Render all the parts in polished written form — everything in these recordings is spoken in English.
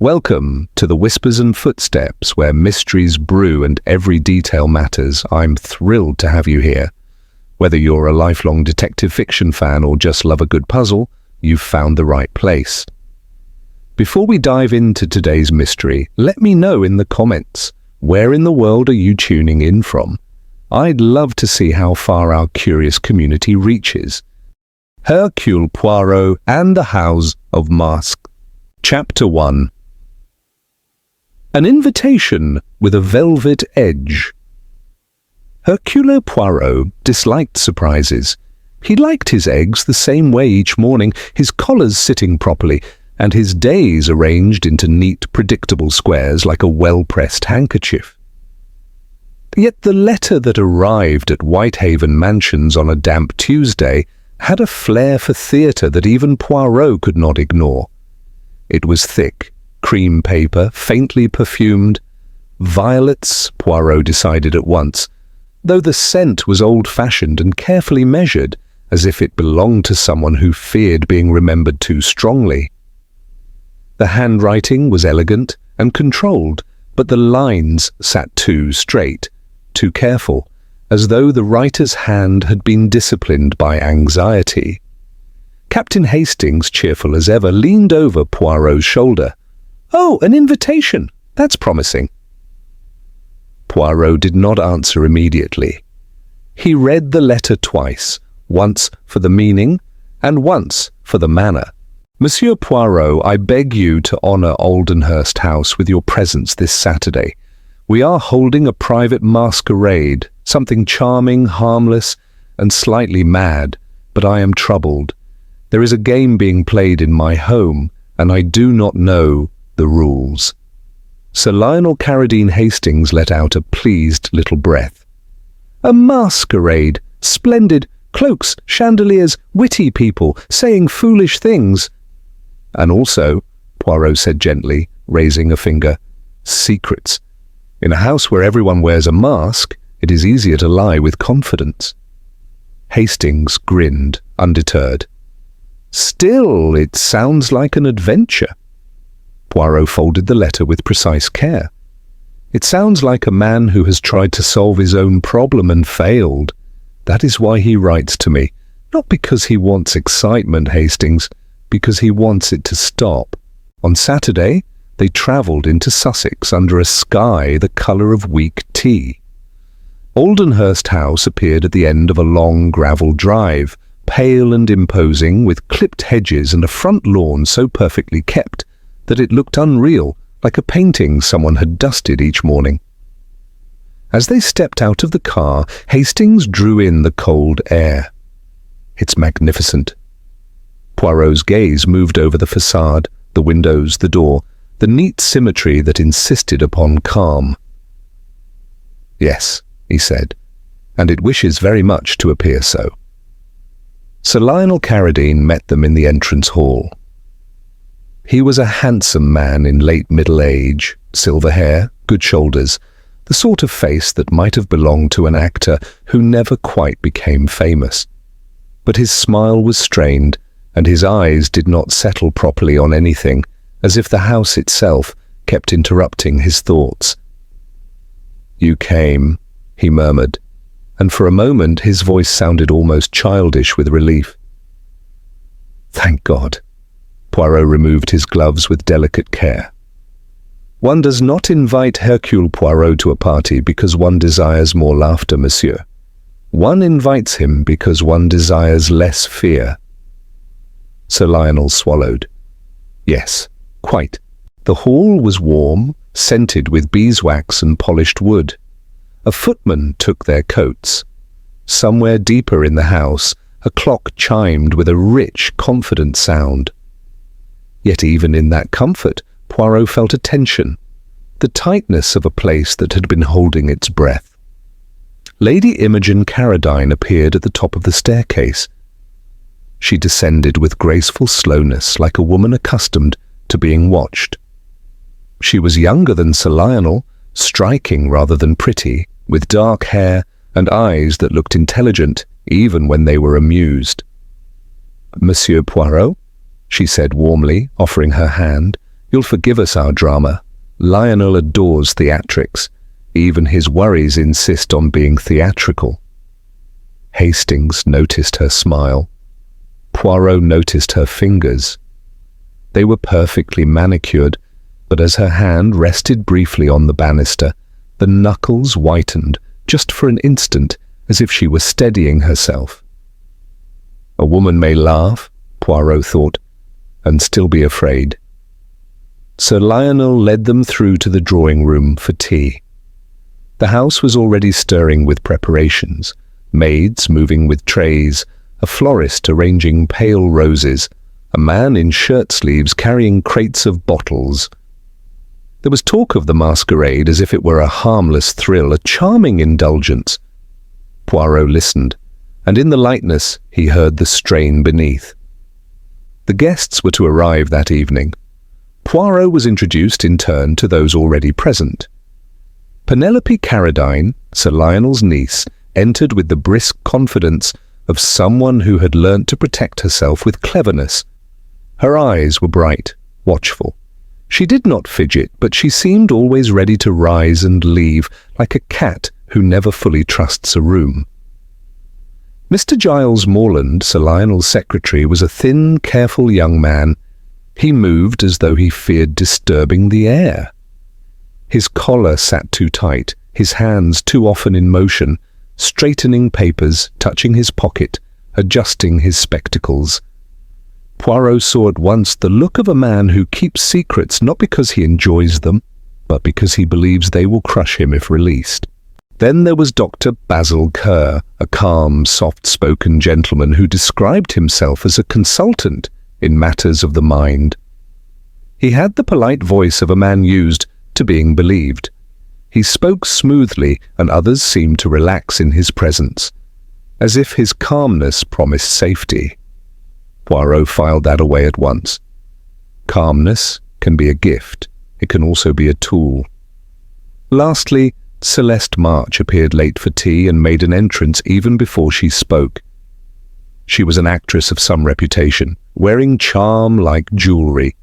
Welcome to the Whispers and Footsteps, where mysteries brew and every detail matters. I'm thrilled to have you here. Whether you're a lifelong detective fiction fan or just love a good puzzle, you've found the right place. Before we dive into today's mystery, let me know in the comments, where in the world are you tuning in from? I'd love to see how far our curious community reaches. Hercule Poirot and the House of Masks. Chapter 1. An invitation with a velvet edge. Hercule Poirot disliked surprises. He liked his eggs the same way each morning, his collars sitting properly, and his days arranged into neat, predictable squares like a well-pressed handkerchief. Yet the letter that arrived at Whitehaven Mansions on a damp Tuesday had a flair for theatre that even Poirot could not ignore. It was thick, cream paper, faintly perfumed. Violets, Poirot decided at once, though the scent was old-fashioned and carefully measured, as if it belonged to someone who feared being remembered too strongly. The handwriting was elegant and controlled, but the lines sat too straight, too careful, as though the writer's hand had been disciplined by anxiety. Captain Hastings, cheerful as ever, leaned over Poirot's shoulder. "Oh, an invitation! That's promising." Poirot did not answer immediately. He read the letter twice, once for the meaning and once for the manner. "Monsieur Poirot, I beg you to honour Aldenhurst House with your presence this Saturday. We are holding a private masquerade, something charming, harmless, and slightly mad, but I am troubled. There is a game being played in my home, and I do not know the rules." Sir Lionel Carradine Hastings let out a pleased little breath. "A masquerade! Splendid! Cloaks, chandeliers, witty people, saying foolish things. And also," Poirot said gently, raising a finger, "secrets. In a house where everyone wears a mask, it is easier to lie with confidence." Hastings grinned, undeterred. "Still, it sounds like an adventure." Poirot folded the letter with precise care. "It sounds like a man who has tried to solve his own problem and failed. That is why he writes to me. Not because he wants excitement, Hastings, because he wants it to stop. On Saturday, they travelled into Sussex under a sky the colour of weak tea. Aldenhurst House appeared at the end of a long gravel drive, pale and imposing, with clipped hedges and a front lawn so perfectly kept that it looked unreal, like a painting someone had dusted each morning. As they stepped out of the car, Hastings drew in the cold air. "It's magnificent." Poirot's gaze moved over the facade, the windows, the door, the neat symmetry that insisted upon calm. "Yes," he said, "and it wishes very much to appear so." Sir Lionel Carradine met them in the entrance hall. He was a handsome man in late middle age, silver hair, good shoulders, the sort of face that might have belonged to an actor who never quite became famous. But his smile was strained, and his eyes did not settle properly on anything, as if the house itself kept interrupting his thoughts. "You came," he murmured, and for a moment his voice sounded almost childish with relief. "Thank God." Poirot removed his gloves with delicate care. "One does not invite Hercule Poirot to a party because one desires more laughter, monsieur. One invites him because one desires less fear." Sir Lionel swallowed. "Yes, quite." The hall was warm, scented with beeswax and polished wood. A footman took their coats. Somewhere deeper in the house, a clock chimed with a rich, confident sound. Yet even in that comfort, Poirot felt a tension, the tightness of a place that had been holding its breath. Lady Imogen Carradine appeared at the top of the staircase. She descended with graceful slowness, like a woman accustomed to being watched. She was younger than Sir Lionel, striking rather than pretty, with dark hair and eyes that looked intelligent even when they were amused. "Monsieur Poirot?" she said warmly, offering her hand. You'll forgive us our drama. Lionel adores theatrics. Even his worries insist on being theatrical." Hastings noticed her smile. Poirot noticed her fingers. They were perfectly manicured, but as her hand rested briefly on the banister, the knuckles whitened just for an instant, as if she were steadying herself. A woman may laugh, Poirot thought, and still be afraid. Sir Lionel led them through to the drawing room for tea. The house was already stirring with preparations, maids moving with trays, a florist arranging pale roses, a man in shirt sleeves carrying crates of bottles. There was talk of the masquerade as if it were a harmless thrill, a charming indulgence. Poirot listened, and in the lightness he heard the strain beneath. The guests were to arrive that evening. Poirot was introduced in turn to those already present. Penelope Carradine, Sir Lionel's niece, entered with the brisk confidence of someone who had learnt to protect herself with cleverness. Her eyes were bright, watchful. She did not fidget, but she seemed always ready to rise and leave, like a cat who never fully trusts a room. Mr. Giles Morland, Sir Lionel's secretary, was a thin, careful young man. He moved as though he feared disturbing the air. His collar sat too tight, his hands too often in motion, straightening papers, touching his pocket, adjusting his spectacles. Poirot saw at once the look of a man who keeps secrets not because he enjoys them, but because he believes they will crush him if released. Then there was Dr. Basil Kerr, a calm, soft-spoken gentleman who described himself as a consultant in matters of the mind. He had the polite voice of a man used to being believed. He spoke smoothly, and others seemed to relax in his presence, as if his calmness promised safety. Poirot filed that away at once. Calmness can be a gift. It can also be a tool. Lastly, Celeste March appeared late for tea and made an entrance even before she spoke. She was an actress of some reputation, wearing charm like jewelry.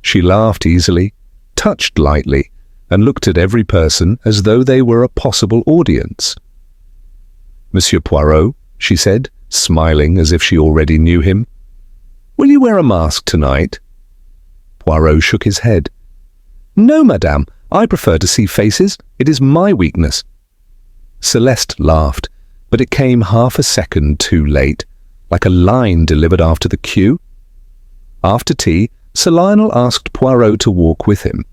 She laughed easily, touched lightly, and looked at every person as though they were a possible audience. "Monsieur Poirot," she said, smiling as if she already knew him, "will you wear a mask tonight?" Poirot shook his head. "No, madame. I prefer to see faces. It is my weakness." Celeste laughed, but it came half a second too late, like a line delivered after the cue. After tea, Sir Lionel asked Poirot to walk with him.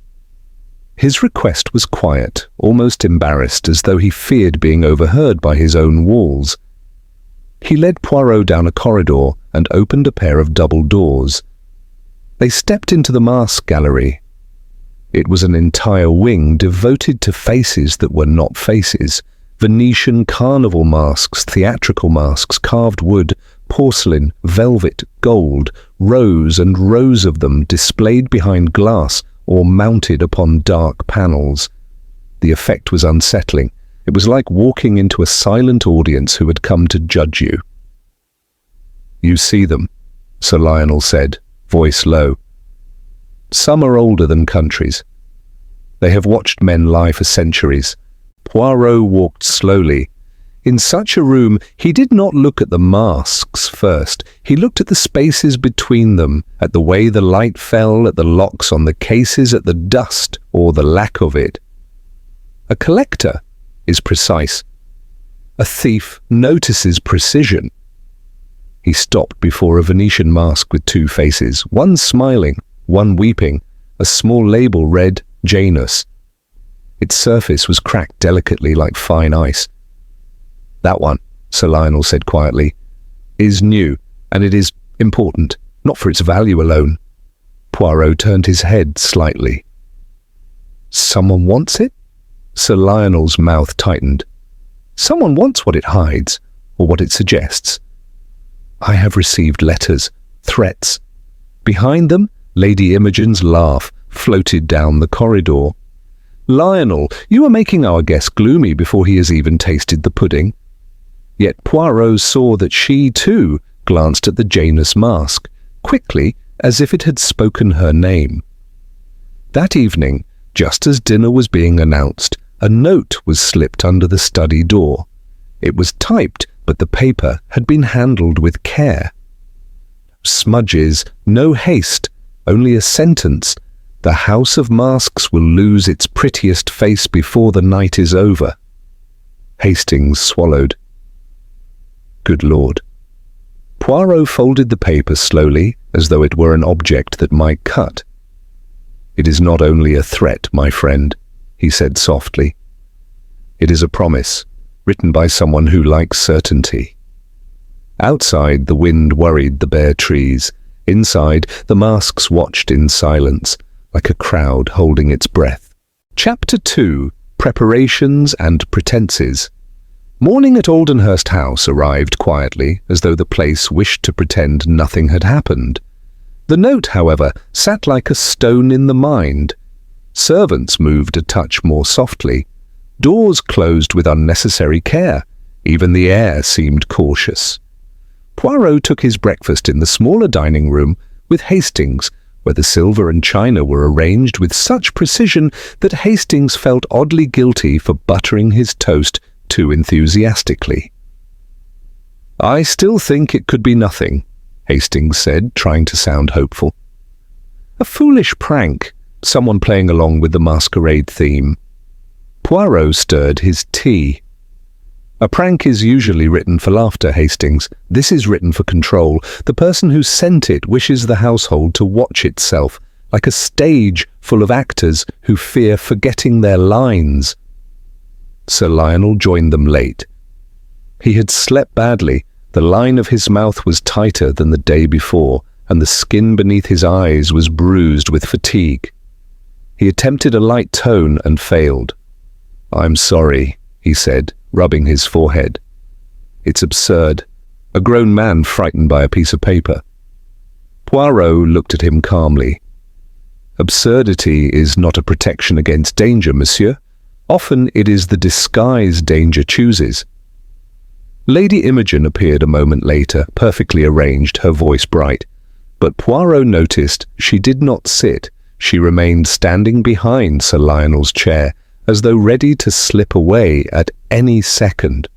His request was quiet, almost embarrassed, as though he feared being overheard by his own walls. He led Poirot down a corridor and opened a pair of double doors. They stepped into the mask gallery. It was an entire wing devoted to faces that were not faces. Venetian carnival masks, theatrical masks, carved wood, porcelain, velvet, gold, rows and rows of them displayed behind glass or mounted upon dark panels. The effect was unsettling. It was like walking into a silent audience who had come to judge you. "You see them," Sir Lionel said, voice low. "Some are older than countries. They have watched men lie for centuries." Poirot walked slowly. In such a room, he did not look at the masks first. He looked at the spaces between them, at the way the light fell, at the locks on the cases, at the dust or the lack of it. A collector is precise. A thief notices precision. He stopped before a Venetian mask with two faces, one smiling, one weeping. A small label read Janus. Its surface was cracked delicately like fine ice. "That one," Sir Lionel said quietly, "is new, and it is important, not for its value alone." Poirot turned his head slightly. "Someone wants it?" Sir Lionel's mouth tightened. "Someone wants what it hides, or what it suggests. I have received letters, threats." Behind them, Lady Imogen's laugh floated down the corridor. "Lionel, you are making our guest gloomy before he has even tasted the pudding." Yet Poirot saw that she, too, glanced at the Janus mask, quickly, as if it had spoken her name. That evening, just as dinner was being announced, a note was slipped under the study door. It was typed, but the paper had been handled with care. Smudges, no haste, only a sentence. The House of Masks will lose its prettiest face before the night is over. Hastings swallowed. Good Lord. Poirot folded the paper slowly, as though it were an object that might cut. It is not only a threat, my friend, he said softly. It is a promise, written by someone who likes certainty. Outside, the wind worried the bare trees. Inside, the masks watched in silence, like a crowd holding its breath. Chapter 2. Preparations and Pretenses. Morning at Aldenhurst House arrived quietly, as though the place wished to pretend nothing had happened. The note, however, sat like a stone in the mind. Servants moved a touch more softly. Doors closed with unnecessary care. Even the air seemed cautious. Poirot took his breakfast in the smaller dining room with Hastings, where the silver and china were arranged with such precision that Hastings felt oddly guilty for buttering his toast too enthusiastically. "I still think it could be nothing," Hastings said, trying to sound hopeful. "A foolish prank, someone playing along with the masquerade theme." Poirot stirred his tea. "A prank is usually written for laughter, Hastings. This is written for control. The person who sent it wishes the household to watch itself, like a stage full of actors who fear forgetting their lines." Sir Lionel joined them late. He had slept badly. The line of his mouth was tighter than the day before, and the skin beneath his eyes was bruised with fatigue. He attempted a light tone and failed. "I'm sorry," he said, rubbing his forehead. "It's absurd. A grown man frightened by a piece of paper." Poirot looked at him calmly. "Absurdity is not a protection against danger, monsieur. Often it is the disguise danger chooses." Lady Imogen appeared a moment later, perfectly arranged, her voice bright. But Poirot noticed she did not sit. She remained standing behind Sir Lionel's chair, as though ready to slip away at any second.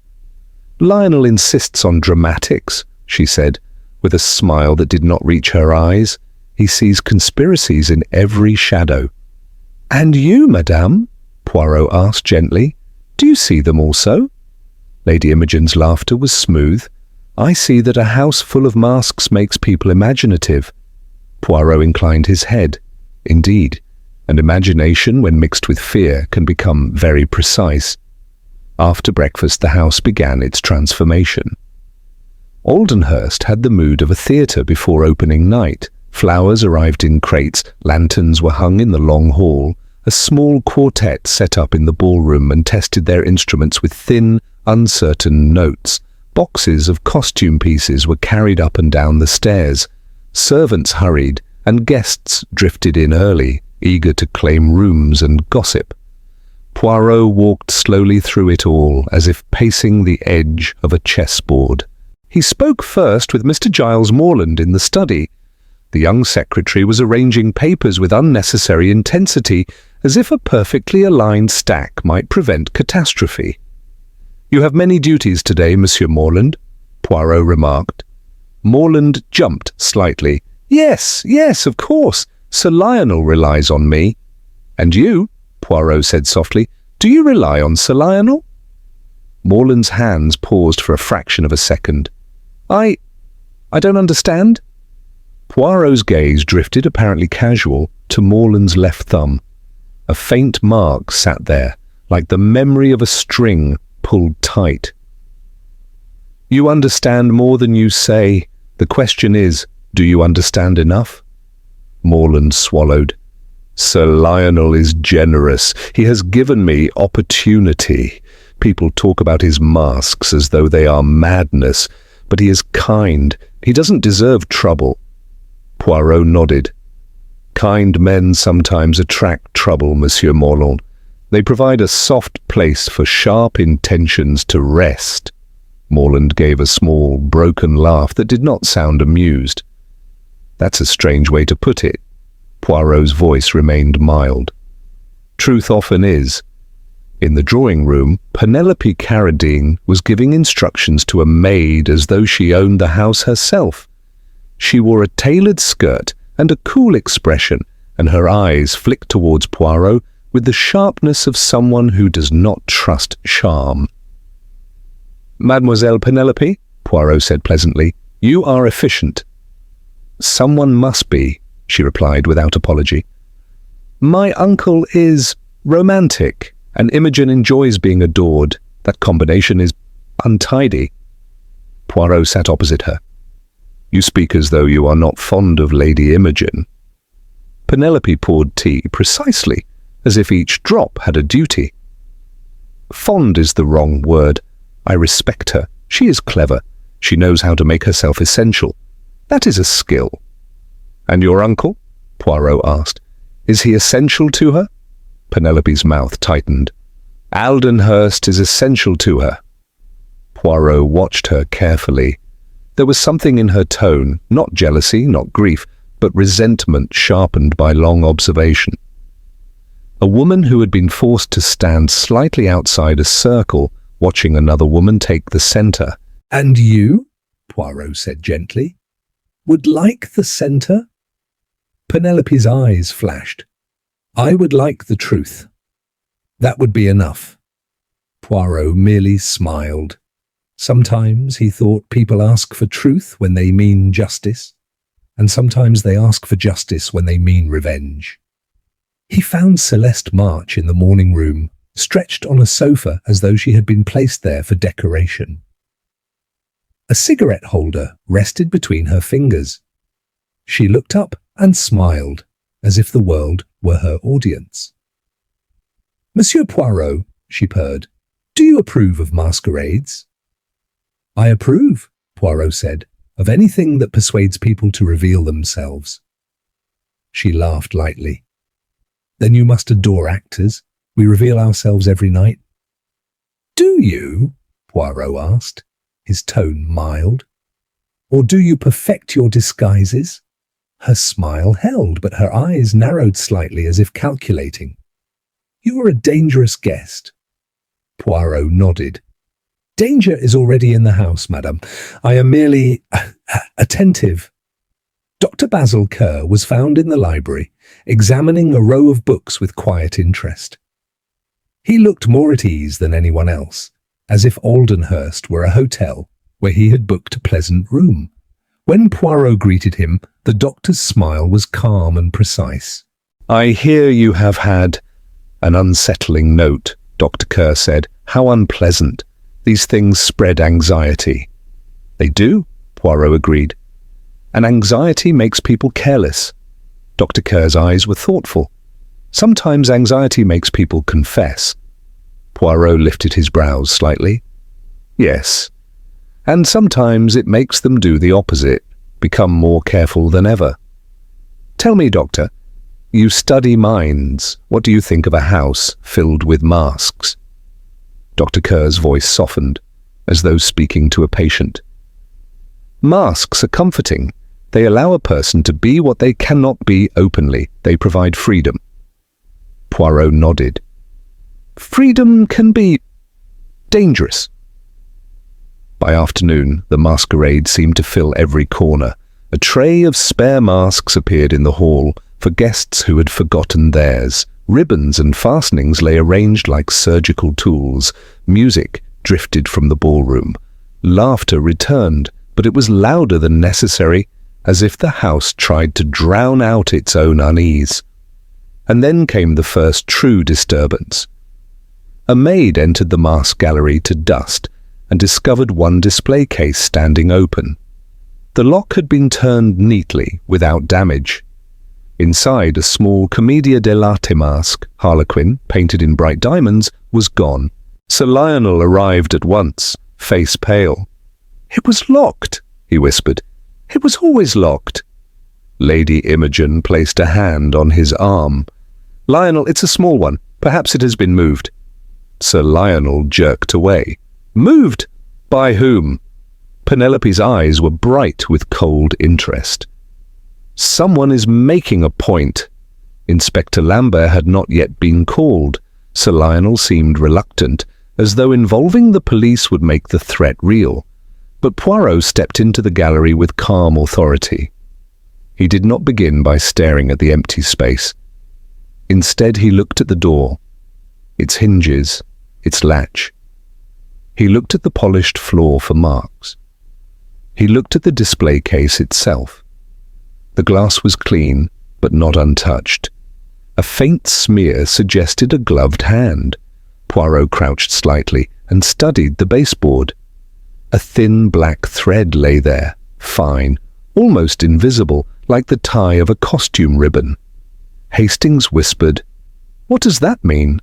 "Lionel insists on dramatics," she said, with a smile that did not reach her eyes. "He sees conspiracies in every shadow." "And you, madame?" Poirot asked gently. "Do you see them also?" Lady Imogen's laughter was smooth. "I see that a house full of masks makes people imaginative." Poirot inclined his head. "Indeed, and imagination, when mixed with fear, can become very precise." After breakfast, the house began its transformation. Aldenhurst had the mood of a theatre before opening night. Flowers arrived in crates, lanterns were hung in the long hall. A small quartet set up in the ballroom and tested their instruments with thin, uncertain notes. Boxes of costume pieces were carried up and down the stairs. Servants hurried, and guests drifted in early, eager to claim rooms and gossip. Poirot walked slowly through it all, as if pacing the edge of a chessboard. He spoke first with Mr. Giles Morland in the study. The young secretary was arranging papers with unnecessary intensity, as if a perfectly aligned stack might prevent catastrophe. "You have many duties today, Monsieur Morland," Poirot remarked. Morland jumped slightly. Yes, of course. Sir Lionel relies on me." "And you," Poirot said softly, "do you rely on Sir Lionel?" Morland's hands paused for a fraction of a second. I don't understand." Poirot's gaze drifted, apparently casual, to Morland's left thumb. A faint mark sat there, like the memory of a string pulled tight. "You understand more than you say. The question is, do you understand enough?" Morland swallowed. "Sir Lionel is generous. He has given me opportunity. People talk about his masks as though they are madness, but he is kind. He doesn't deserve trouble." Poirot nodded. "Kind men sometimes attract trouble, Monsieur Morland. They provide a soft place for sharp intentions to rest." Morland gave a small, broken laugh that did not sound amused. "That's a strange way to put it." Poirot's voice remained mild. Truth often is. In the drawing room, Penelope Carradine was giving instructions to a maid as though she owned the house herself. She wore a tailored skirt and a cool expression, and her eyes flicked towards Poirot with the sharpness of someone who does not trust charm. "Mademoiselle Penelope," Poirot said pleasantly, "you are efficient." "Someone must be," she replied without apology. "My uncle is romantic, and Imogen enjoys being adored. That combination is untidy." Poirot sat opposite her. "You speak as though you are not fond of Lady Imogen." Penelope poured tea precisely, as if each drop had a duty. "Fond is the wrong word. I respect her. She is clever. She knows how to make herself essential. That is a skill." "And your uncle?" Poirot asked. "Is he essential to her?" Penelope's mouth tightened. "Aldenhurst is essential to her." Poirot watched her carefully. There was something in her tone, not jealousy, not grief, but resentment sharpened by long observation. A woman who had been forced to stand slightly outside a circle, watching another woman take the center. "And you," Poirot said gently, "would like the center?" Penelope's eyes flashed. "I would like the truth. That would be enough." Poirot merely smiled. Sometimes, he thought, people ask for truth when they mean justice, and sometimes they ask for justice when they mean revenge. He found Celeste March in the morning room, stretched on a sofa as though she had been placed there for decoration. A cigarette holder rested between her fingers. She looked up and smiled, as if the world were her audience. "Monsieur Poirot," she purred, "do you approve of masquerades?" "I approve," Poirot said, "of anything that persuades people to reveal themselves." She laughed lightly. "Then you must adore actors. We reveal ourselves every night." "Do you?" Poirot asked, his tone mild. "Or do you perfect your disguises?" Her smile held, but her eyes narrowed slightly as if calculating. "You are a dangerous guest." Poirot nodded. "Danger is already in the house, madame. I am merely attentive." Dr. Basil Kerr was found in the library, examining a row of books with quiet interest. He looked more at ease than anyone else, as if Aldenhurst were a hotel where he had booked a pleasant room. When Poirot greeted him, the doctor's smile was calm and precise. "I hear you have had an unsettling note," Dr. Kerr said. "How unpleasant. These things spread anxiety." "They do," Poirot agreed. "And anxiety makes people careless." Dr. Kerr's eyes were thoughtful. "Sometimes anxiety makes people confess." Poirot lifted his brows slightly. "Yes. And sometimes it makes them do the opposite, become more careful than ever. Tell me, Doctor, you study minds. What do you think of a house filled with masks?" Dr. Kerr's voice softened, as though speaking to a patient. "Masks are comforting. They allow a person to be what they cannot be openly. They provide freedom." Poirot nodded. "Freedom can be dangerous." By afternoon, the masquerade seemed to fill every corner. A tray of spare masks appeared in the hall for guests who had forgotten theirs. Ribbons and fastenings lay arranged like surgical tools. Music drifted from the ballroom. Laughter returned, but it was louder than necessary, as if the house tried to drown out its own unease. And then came the first true disturbance. A maid entered the mask gallery to dust and discovered one display case standing open. The lock had been turned neatly, without damage. Inside, a small Commedia dell'arte mask, Harlequin, painted in bright diamonds, was gone. Sir Lionel arrived at once, face pale. "It was locked," he whispered. "It was always locked." Lady Imogen placed a hand on his arm. "Lionel, it's a small one. Perhaps it has been moved." Sir Lionel jerked away. "Moved? By whom?" Penelope's eyes were bright with cold interest. "Someone is making a point," Inspector Lambert had not yet been called. Sir Lionel seemed reluctant, as though involving the police would make the threat real. But Poirot stepped into the gallery with calm authority. He did not begin by staring at the empty space. Instead, he looked at the door, its hinges, its latch. He looked at the polished floor for marks. He looked at the display case itself. The glass was clean, but not untouched. A faint smear suggested a gloved hand. Poirot crouched slightly and studied the baseboard. A thin black thread lay there, fine, almost invisible, like the tie of a costume ribbon. Hastings whispered, "What does that mean?"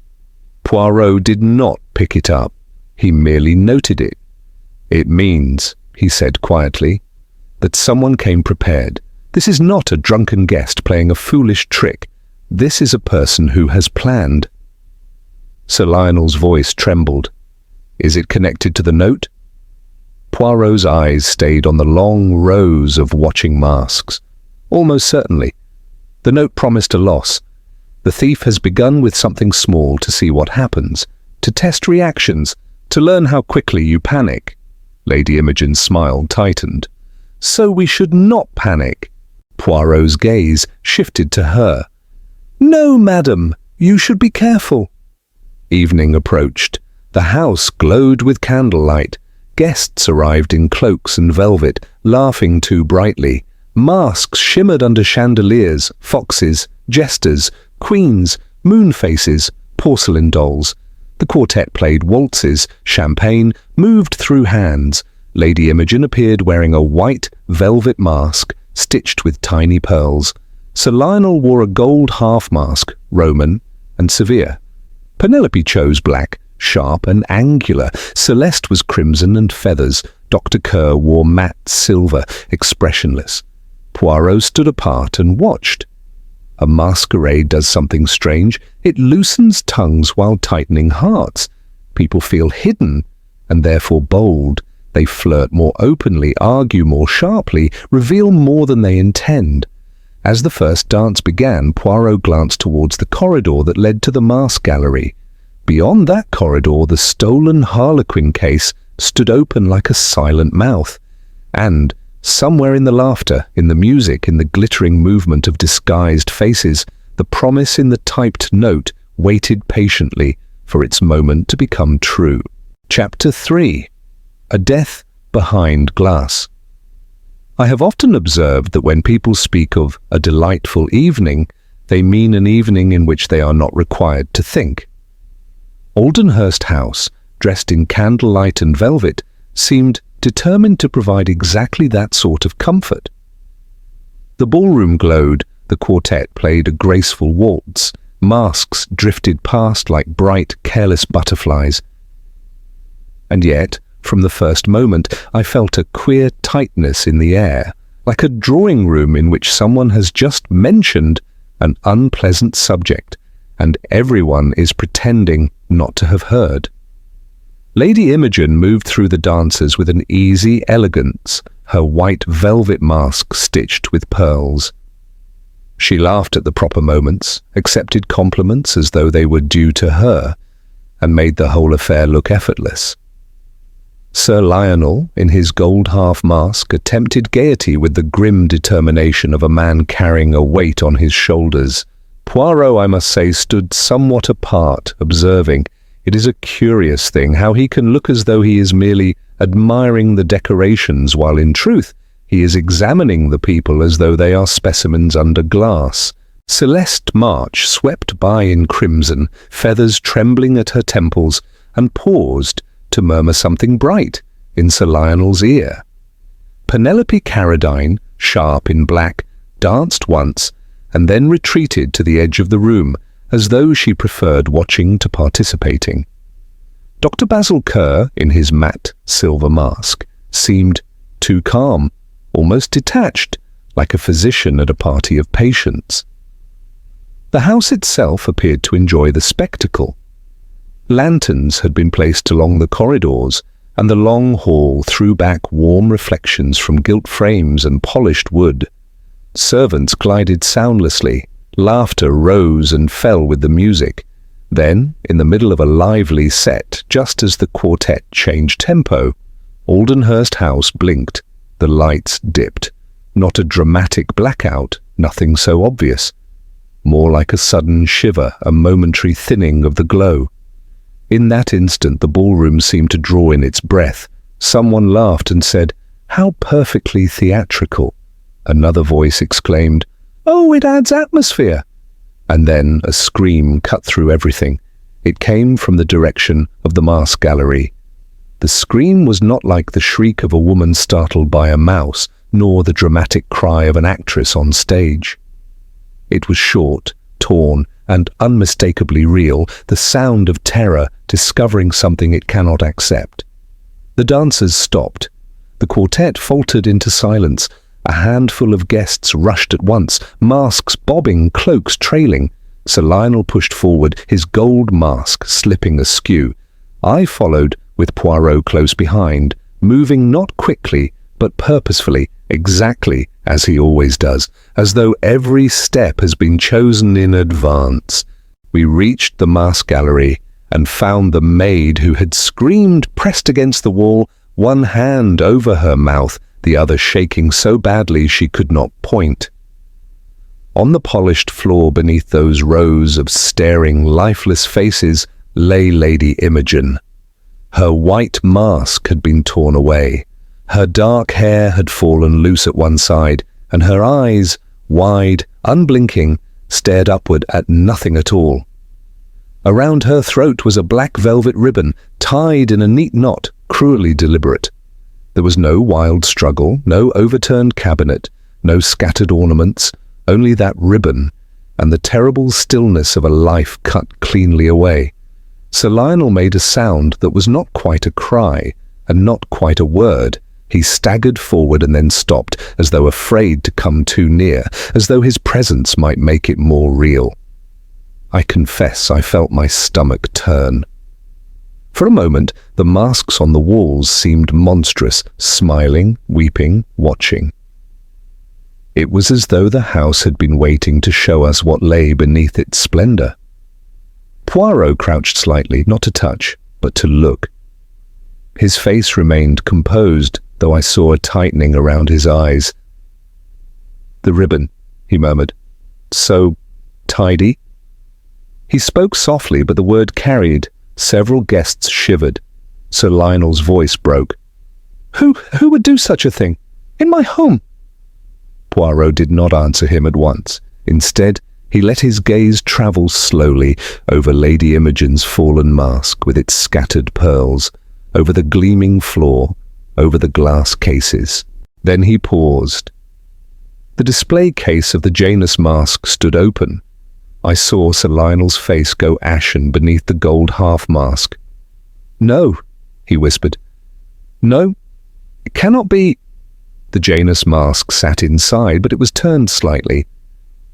Poirot did not pick it up. He merely noted it. "It means," he said quietly, "that someone came prepared. This is not a drunken guest playing a foolish trick. This is a person who has planned." Sir Lionel's voice trembled. "Is it connected to the note?" Poirot's eyes stayed on the long rows of watching masks. "Almost certainly. The note promised a loss. The thief has begun with something small to see what happens, to test reactions, to learn how quickly you panic." Lady Imogen's smile tightened. "So we should not panic." Poirot's gaze shifted to her. "No, madam, you should be careful." Evening approached. The house glowed with candlelight. Guests arrived in cloaks and velvet, laughing too brightly. Masks shimmered under chandeliers, foxes, jesters, queens, moon faces, porcelain dolls. The quartet played waltzes, champagne moved through hands. Lady Imogen appeared wearing a white velvet mask, stitched with tiny pearls. Sir Lionel wore a gold half-mask, Roman and severe. Penelope chose black, sharp and angular. Celeste was crimson and feathers. Dr. Kerr wore matte silver, expressionless. Poirot stood apart and watched. A masquerade does something strange. It loosens tongues while tightening hearts. People feel hidden and therefore bold. They flirt more openly, argue more sharply, reveal more than they intend. As the first dance began, Poirot glanced towards the corridor that led to the mask gallery. Beyond that corridor, the stolen harlequin case stood open like a silent mouth. And somewhere in the laughter, in the music, in the glittering movement of disguised faces, the promise in the typed note waited patiently for its moment to become true. Chapter 3. A Death Behind Glass. I have often observed that when people speak of a delightful evening, they mean an evening in which they are not required to think. Aldenhurst House, dressed in candlelight and velvet, seemed determined to provide exactly that sort of comfort. The ballroom glowed, the quartet played a graceful waltz, masks drifted past like bright, careless butterflies. And yet, from the first moment, I felt a queer tightness in the air, like a drawing room in which someone has just mentioned an unpleasant subject, and everyone is pretending not to have heard. Lady Imogen moved through the dancers with an easy elegance, her white velvet mask stitched with pearls. She laughed at the proper moments, accepted compliments as though they were due to her, and made the whole affair look effortless. Sir Lionel, in his gold half-mask, attempted gaiety with the grim determination of a man carrying a weight on his shoulders. Poirot, I must say, stood somewhat apart, observing. It is a curious thing how he can look as though he is merely admiring the decorations, while in truth he is examining the people as though they are specimens under glass. Celeste March swept by in crimson, feathers trembling at her temples, and paused to murmur something bright in Sir Lionel's ear. Penelope Carradine, sharp in black, danced once and then retreated to the edge of the room as though she preferred watching to participating. Dr. Basil Kerr, in his matte silver mask, seemed too calm, almost detached, like a physician at a party of patients. The house itself appeared to enjoy the spectacle. Lanterns had been placed along the corridors, and the long hall threw back warm reflections from gilt frames and polished wood. Servants glided soundlessly, Laughter rose and fell with the music. Then, in the middle of a lively set, just as the quartet changed tempo, Aldenhurst House blinked. The lights dipped. Not a dramatic blackout, nothing so obvious. More like a sudden shiver, a momentary thinning of the glow. In that instant the ballroom seemed to draw in its breath. Someone laughed and said, "How perfectly theatrical." Another voice exclaimed, "Oh, it adds atmosphere." And then a scream cut through everything. It came from the direction of the mask gallery. The scream was not like the shriek of a woman startled by a mouse, nor the dramatic cry of an actress on stage. It was short, torn, and unmistakably real, the sound of terror discovering something it cannot accept. The dancers stopped. The quartet faltered into silence. A handful of guests rushed at once, masks bobbing, cloaks trailing. Sir Lionel pushed forward, his gold mask slipping askew. I followed, with Poirot close behind, moving not quickly, but purposefully, exactly as he always does, as though every step has been chosen in advance. We reached the mask gallery and found the maid who had screamed pressed against the wall, one hand over her mouth, the other shaking so badly she could not point. On the polished floor beneath those rows of staring, lifeless faces lay Lady Imogen. Her white mask had been torn away. Her dark hair had fallen loose at one side, and her eyes, wide, unblinking, stared upward at nothing at all. Around her throat was a black velvet ribbon, tied in a neat knot, cruelly deliberate. There was no wild struggle, no overturned cabinet, no scattered ornaments, only that ribbon, and the terrible stillness of a life cut cleanly away. Sir Lionel made a sound that was not quite a cry, and not quite a word. He staggered forward and then stopped, as though afraid to come too near, as though his presence might make it more real. I confess I felt my stomach turn. For a moment, the masks on the walls seemed monstrous, smiling, weeping, watching. It was as though the house had been waiting to show us what lay beneath its splendor. Poirot crouched slightly, not to touch, but to look. His face remained composed, though I saw a tightening around his eyes. "The ribbon," he murmured. "So tidy?" He spoke softly, but the word carried. Several guests shivered. Sir Lionel's voice broke. Who would do such a thing? In my home?" Poirot did not answer him at once. Instead, he let his gaze travel slowly over Lady Imogen's fallen mask with its scattered pearls, over the gleaming floor, over the glass cases. Then he paused. The display case of the Janus mask stood open. I saw Sir Lionel's face go ashen beneath the gold half-mask. "No," he whispered. "No, it cannot be." The Janus mask sat inside, but it was turned slightly,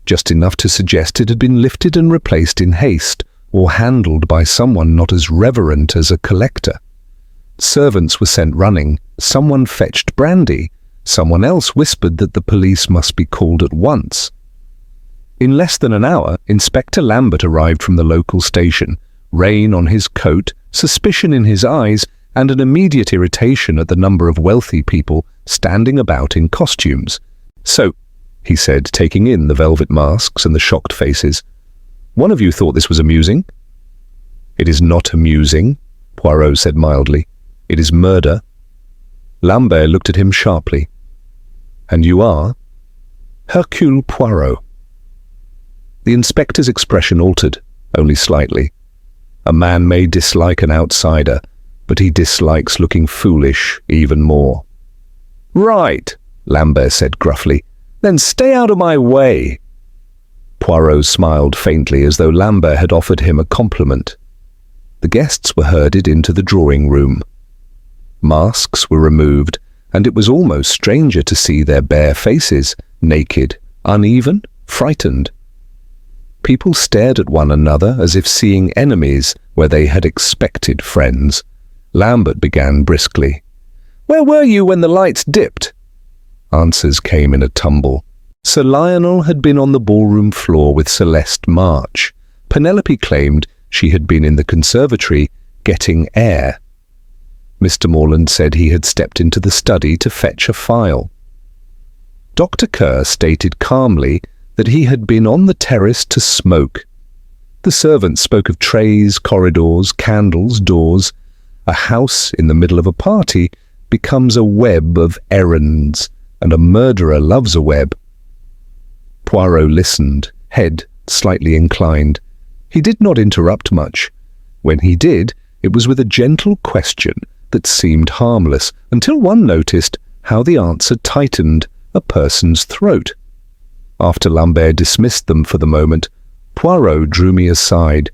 just enough to suggest it had been lifted and replaced in haste, or handled by someone not as reverent as a collector. Servants were sent running, someone fetched brandy, someone else whispered that the police must be called at once. In less than an hour, Inspector Lambert arrived from the local station, rain on his coat, suspicion in his eyes, and an immediate irritation at the number of wealthy people standing about in costumes. "So," he said, taking in the velvet masks and the shocked faces, "one of you thought this was amusing?" "It is not amusing," Poirot said mildly. "It is murder." Lambert looked at him sharply. "And you are?" "Hercule Poirot." The inspector's expression altered, only slightly. A man may dislike an outsider, but he dislikes looking foolish even more. "Right," Lambert said gruffly. "Then stay out of my way." Poirot smiled faintly as though Lambert had offered him a compliment. The guests were herded into the drawing room. Masks were removed, and it was almost stranger to see their bare faces, naked, uneven, frightened. People stared at one another as if seeing enemies where they had expected friends. Lambert began briskly. "Where were you when the lights dipped?" Answers came in a tumble. Sir Lionel had been on the ballroom floor with Celeste March. Penelope claimed she had been in the conservatory getting air. Mr. Morland said he had stepped into the study to fetch a file. Dr. Kerr stated calmly that he had been on the terrace to smoke. The servants spoke of trays, corridors, candles, doors. A house in the middle of a party becomes a web of errands, and a murderer loves a web. Poirot listened, head slightly inclined. He did not interrupt much. When he did, it was with a gentle question that seemed harmless, until one noticed how the answer tightened a person's throat. After Lambert dismissed them for the moment, Poirot drew me aside.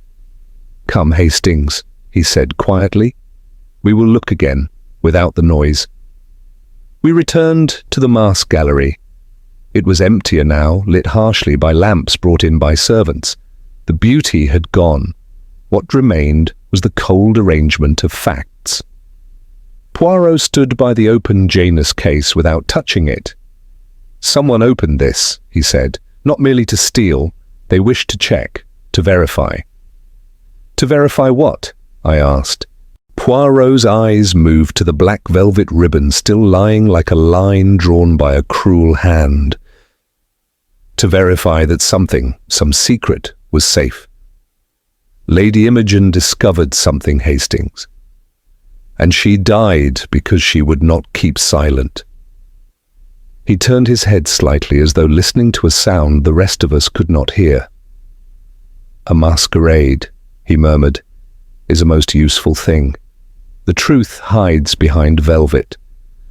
"Come, Hastings," he said quietly. "We will look again, without the noise." We returned to the mask gallery. It was emptier now, lit harshly by lamps brought in by servants. The beauty had gone. What remained was the cold arrangement of facts. Poirot stood by the open Janus case without touching it. "Someone opened this," he said, "not merely to steal. They wished to check, to verify." "To verify what?" I asked. Poirot's eyes moved to the black velvet ribbon still lying like a line drawn by a cruel hand. "To verify that something, some secret, was safe. Lady Imogen discovered something, Hastings. And she died because she would not keep silent." He turned his head slightly as though listening to a sound the rest of us could not hear. "A masquerade," he murmured, "is a most useful thing. The truth hides behind velvet,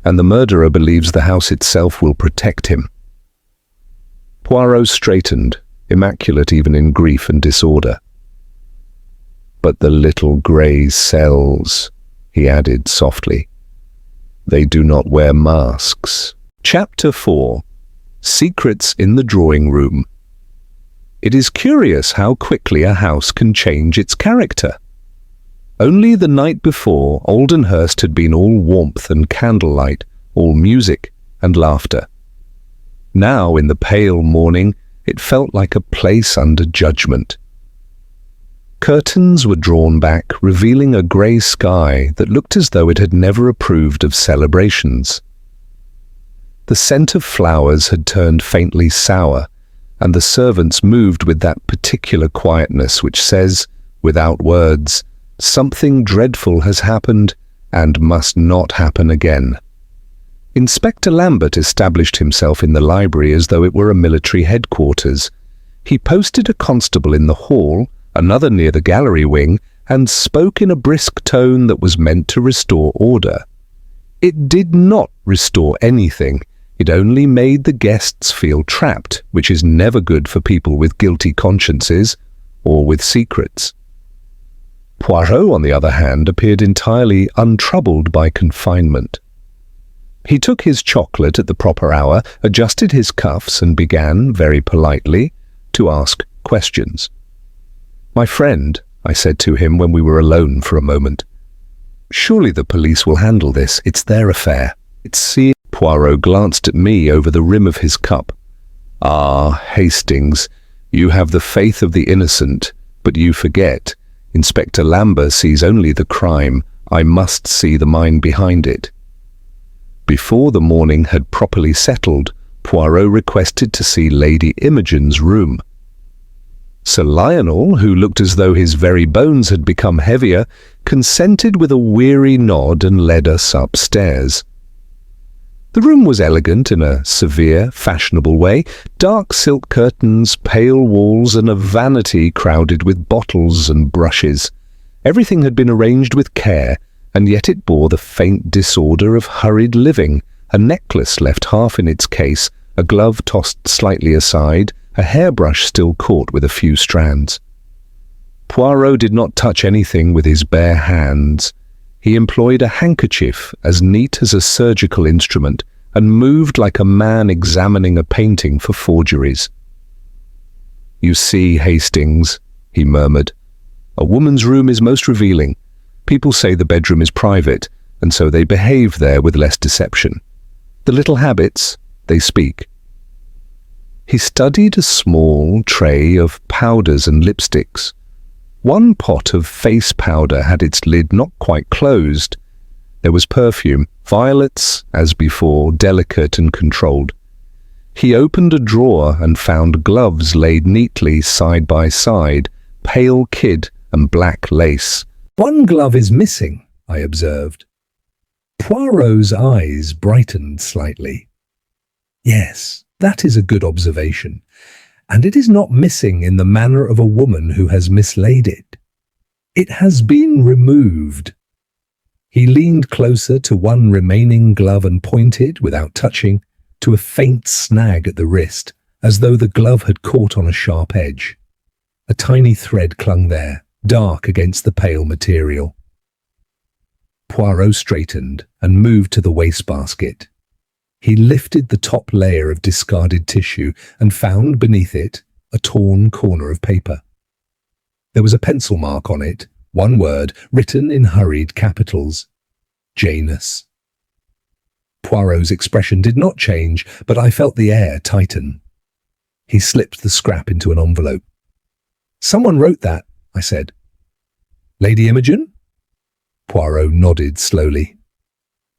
and the murderer believes the house itself will protect him." Poirot straightened, immaculate even in grief and disorder. "But the little grey cells," he added softly. "They do not wear masks." Chapter 4. Secrets in the Drawing Room. It is curious how quickly a house can change its character. Only the night before, Aldenhurst had been all warmth and candlelight, all music and laughter. Now, in the pale morning, it felt like a place under judgment. Curtains were drawn back, revealing a grey sky that looked as though it had never approved of celebrations. The scent of flowers had turned faintly sour, and the servants moved with that particular quietness which says, without words, something dreadful has happened and must not happen again. Inspector Lambert established himself in the library as though it were a military headquarters. He posted a constable in the hall, another near the gallery wing, and spoke in a brisk tone that was meant to restore order. It did not restore anything. It only made the guests feel trapped, which is never good for people with guilty consciences or with secrets. Poirot, on the other hand, appeared entirely untroubled by confinement. He took his chocolate at the proper hour, adjusted his cuffs, and began, very politely, to ask questions. "My friend," I said to him when we were alone for a moment, "surely the police will handle this. It's their affair." Poirot glanced at me over the rim of his cup. "Ah, Hastings, you have the faith of the innocent, but you forget. Inspector Lambert sees only the crime. I must see the mind behind it." Before the morning had properly settled, Poirot requested to see Lady Imogen's room. Sir Lionel, who looked as though his very bones had become heavier, consented with a weary nod and led us upstairs. The room was elegant in a severe, fashionable way, dark silk curtains, pale walls, and a vanity crowded with bottles and brushes. Everything had been arranged with care, and yet it bore the faint disorder of hurried living, a necklace left half in its case, a glove tossed slightly aside, a hairbrush still caught with a few strands. Poirot did not touch anything with his bare hands. He employed a handkerchief as neat as a surgical instrument and moved like a man examining a painting for forgeries. "You see, Hastings," he murmured, "a woman's room is most revealing. People say the bedroom is private, and so they behave there with less deception. The little habits, they speak." He studied a small tray of powders and lipsticks. One pot of face powder had its lid not quite closed. There was perfume, violets, as before, delicate and controlled. He opened a drawer and found gloves laid neatly side by side, pale kid and black lace. "One glove is missing," I observed. Poirot's eyes brightened slightly. "Yes, that is a good observation, and it is not missing in the manner of a woman who has mislaid it. It has been removed." He leaned closer to one remaining glove and pointed, without touching, to a faint snag at the wrist, as though the glove had caught on a sharp edge. A tiny thread clung there, dark against the pale material. Poirot straightened and moved to the wastebasket. He lifted the top layer of discarded tissue and found beneath it a torn corner of paper. There was a pencil mark on it, one word, written in hurried capitals: Janus. Poirot's expression did not change, but I felt the air tighten. He slipped the scrap into an envelope. "Someone wrote that," I said. "Lady Imogen?" Poirot nodded slowly.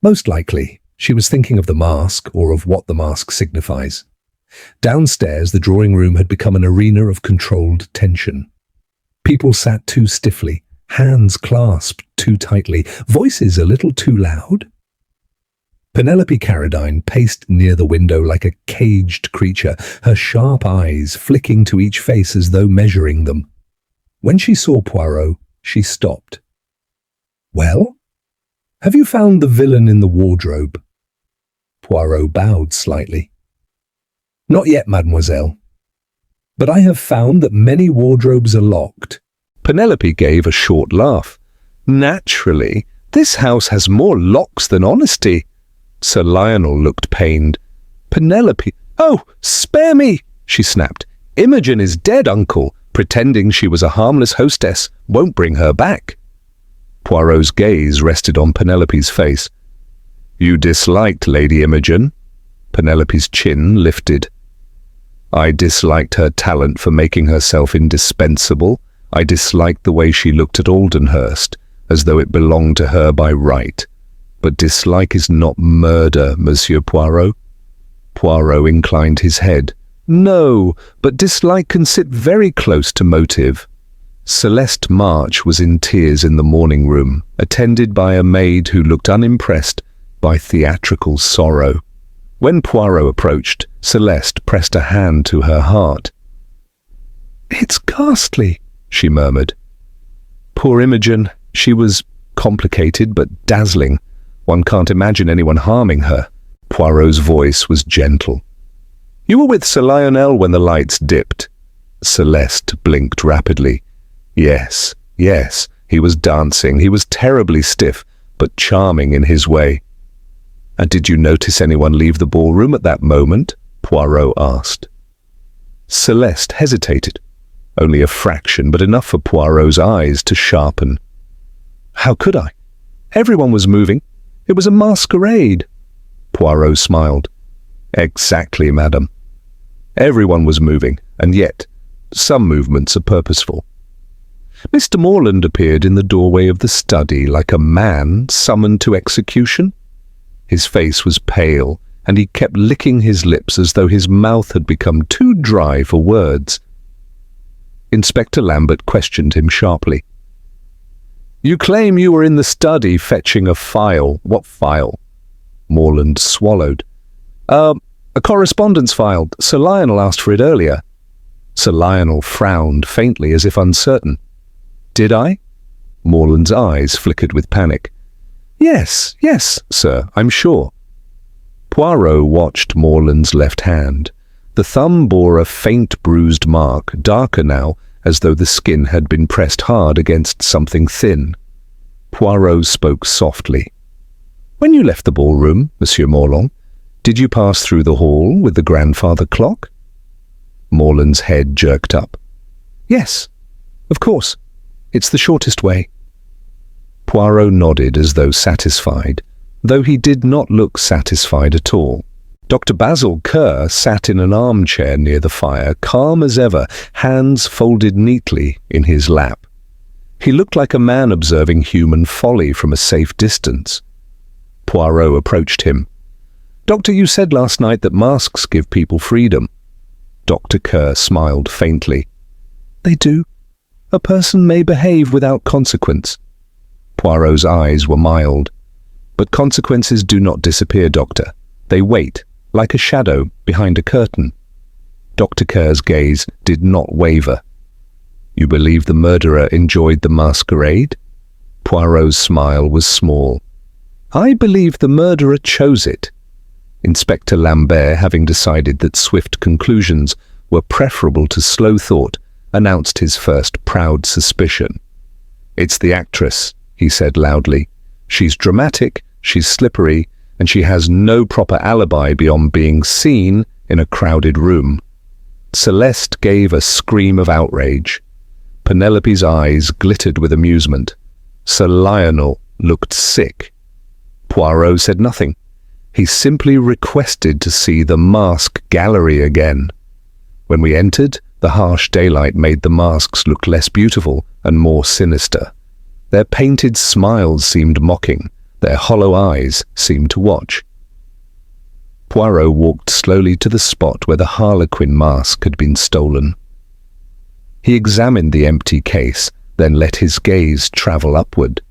"Most likely. She was thinking of the mask, or of what the mask signifies." Downstairs, the drawing room had become an arena of controlled tension. People sat too stiffly, hands clasped too tightly, voices a little too loud. Penelope Carradine paced near the window like a caged creature, her sharp eyes flicking to each face as though measuring them. When she saw Poirot, she stopped. "Well? Have you found the villain in the wardrobe?" Poirot bowed slightly. "Not yet, mademoiselle. But I have found that many wardrobes are locked." Penelope gave a short laugh. "Naturally, this house has more locks than honesty." Sir Lionel looked pained. "Penelope, oh, spare me!" she snapped. "Imogen is dead, uncle. Pretending she was a harmless hostess won't bring her back." Poirot's gaze rested on Penelope's face. "You disliked Lady Imogen?" Penelope's chin lifted. "I disliked her talent for making herself indispensable. I disliked the way she looked at Aldenhurst, as though it belonged to her by right. But dislike is not murder, Monsieur Poirot." Poirot inclined his head. "No, but dislike can sit very close to motive." Celeste March was in tears in the morning room, attended by a maid who looked unimpressed by theatrical sorrow. When Poirot approached, Celeste pressed a hand to her heart. "It's ghastly," she murmured. "Poor Imogen. She was complicated but dazzling. One can't imagine anyone harming her." Poirot's voice was gentle. "You were with Sir Lionel when the lights dipped." Celeste blinked rapidly. Yes, he was dancing. He was terribly stiff, but charming in his way." "And did you notice anyone leave the ballroom at that moment?" Poirot asked. Celeste hesitated. Only a fraction, but enough for Poirot's eyes to sharpen. "How could I? Everyone was moving. It was a masquerade." Poirot smiled. "Exactly, madam. Everyone was moving, and yet some movements are purposeful." Mr. Morland appeared in the doorway of the study like a man summoned to execution. His face was pale, and he kept licking his lips as though his mouth had become too dry for words. Inspector Lambert questioned him sharply. "You claim you were in the study fetching a file. What file?" Morland swallowed. A correspondence file. Sir Lionel asked for it earlier." Sir Lionel frowned faintly as if uncertain. "Did I?" Morland's eyes flickered with panic. Yes, sir, I'm sure." Poirot watched Morland's left hand. The thumb bore a faint bruised mark, darker now, as though the skin had been pressed hard against something thin. Poirot spoke softly. "When you left the ballroom, Monsieur Morland, did you pass through the hall with the grandfather clock?" Morland's head jerked up. "Yes, of course. It's the shortest way." Poirot nodded as though satisfied, though he did not look satisfied at all. Dr. Basil Kerr sat in an armchair near the fire, calm as ever, hands folded neatly in his lap. He looked like a man observing human folly from a safe distance. Poirot approached him. "Doctor, you said last night that masks give people freedom." Dr. Kerr smiled faintly. "They do. A person may behave without consequence." Poirot's eyes were mild. "But consequences do not disappear, Doctor. They wait, like a shadow behind a curtain." Dr. Kerr's gaze did not waver. "You believe the murderer enjoyed the masquerade?" Poirot's smile was small. "I believe the murderer chose it." Inspector Lambert, having decided that swift conclusions were preferable to slow thought, announced his first proud suspicion. "It's the actress," he said loudly. "She's dramatic, she's slippery, and she has no proper alibi beyond being seen in a crowded room." Celeste gave a scream of outrage. Penelope's eyes glittered with amusement. Sir Lionel looked sick. Poirot said nothing. He simply requested to see the mask gallery again. When we entered, the harsh daylight made the masks look less beautiful and more sinister. Their painted smiles seemed mocking. Their hollow eyes seemed to watch. Poirot walked slowly to the spot where the harlequin mask had been stolen. He examined the empty case, then let his gaze travel upward.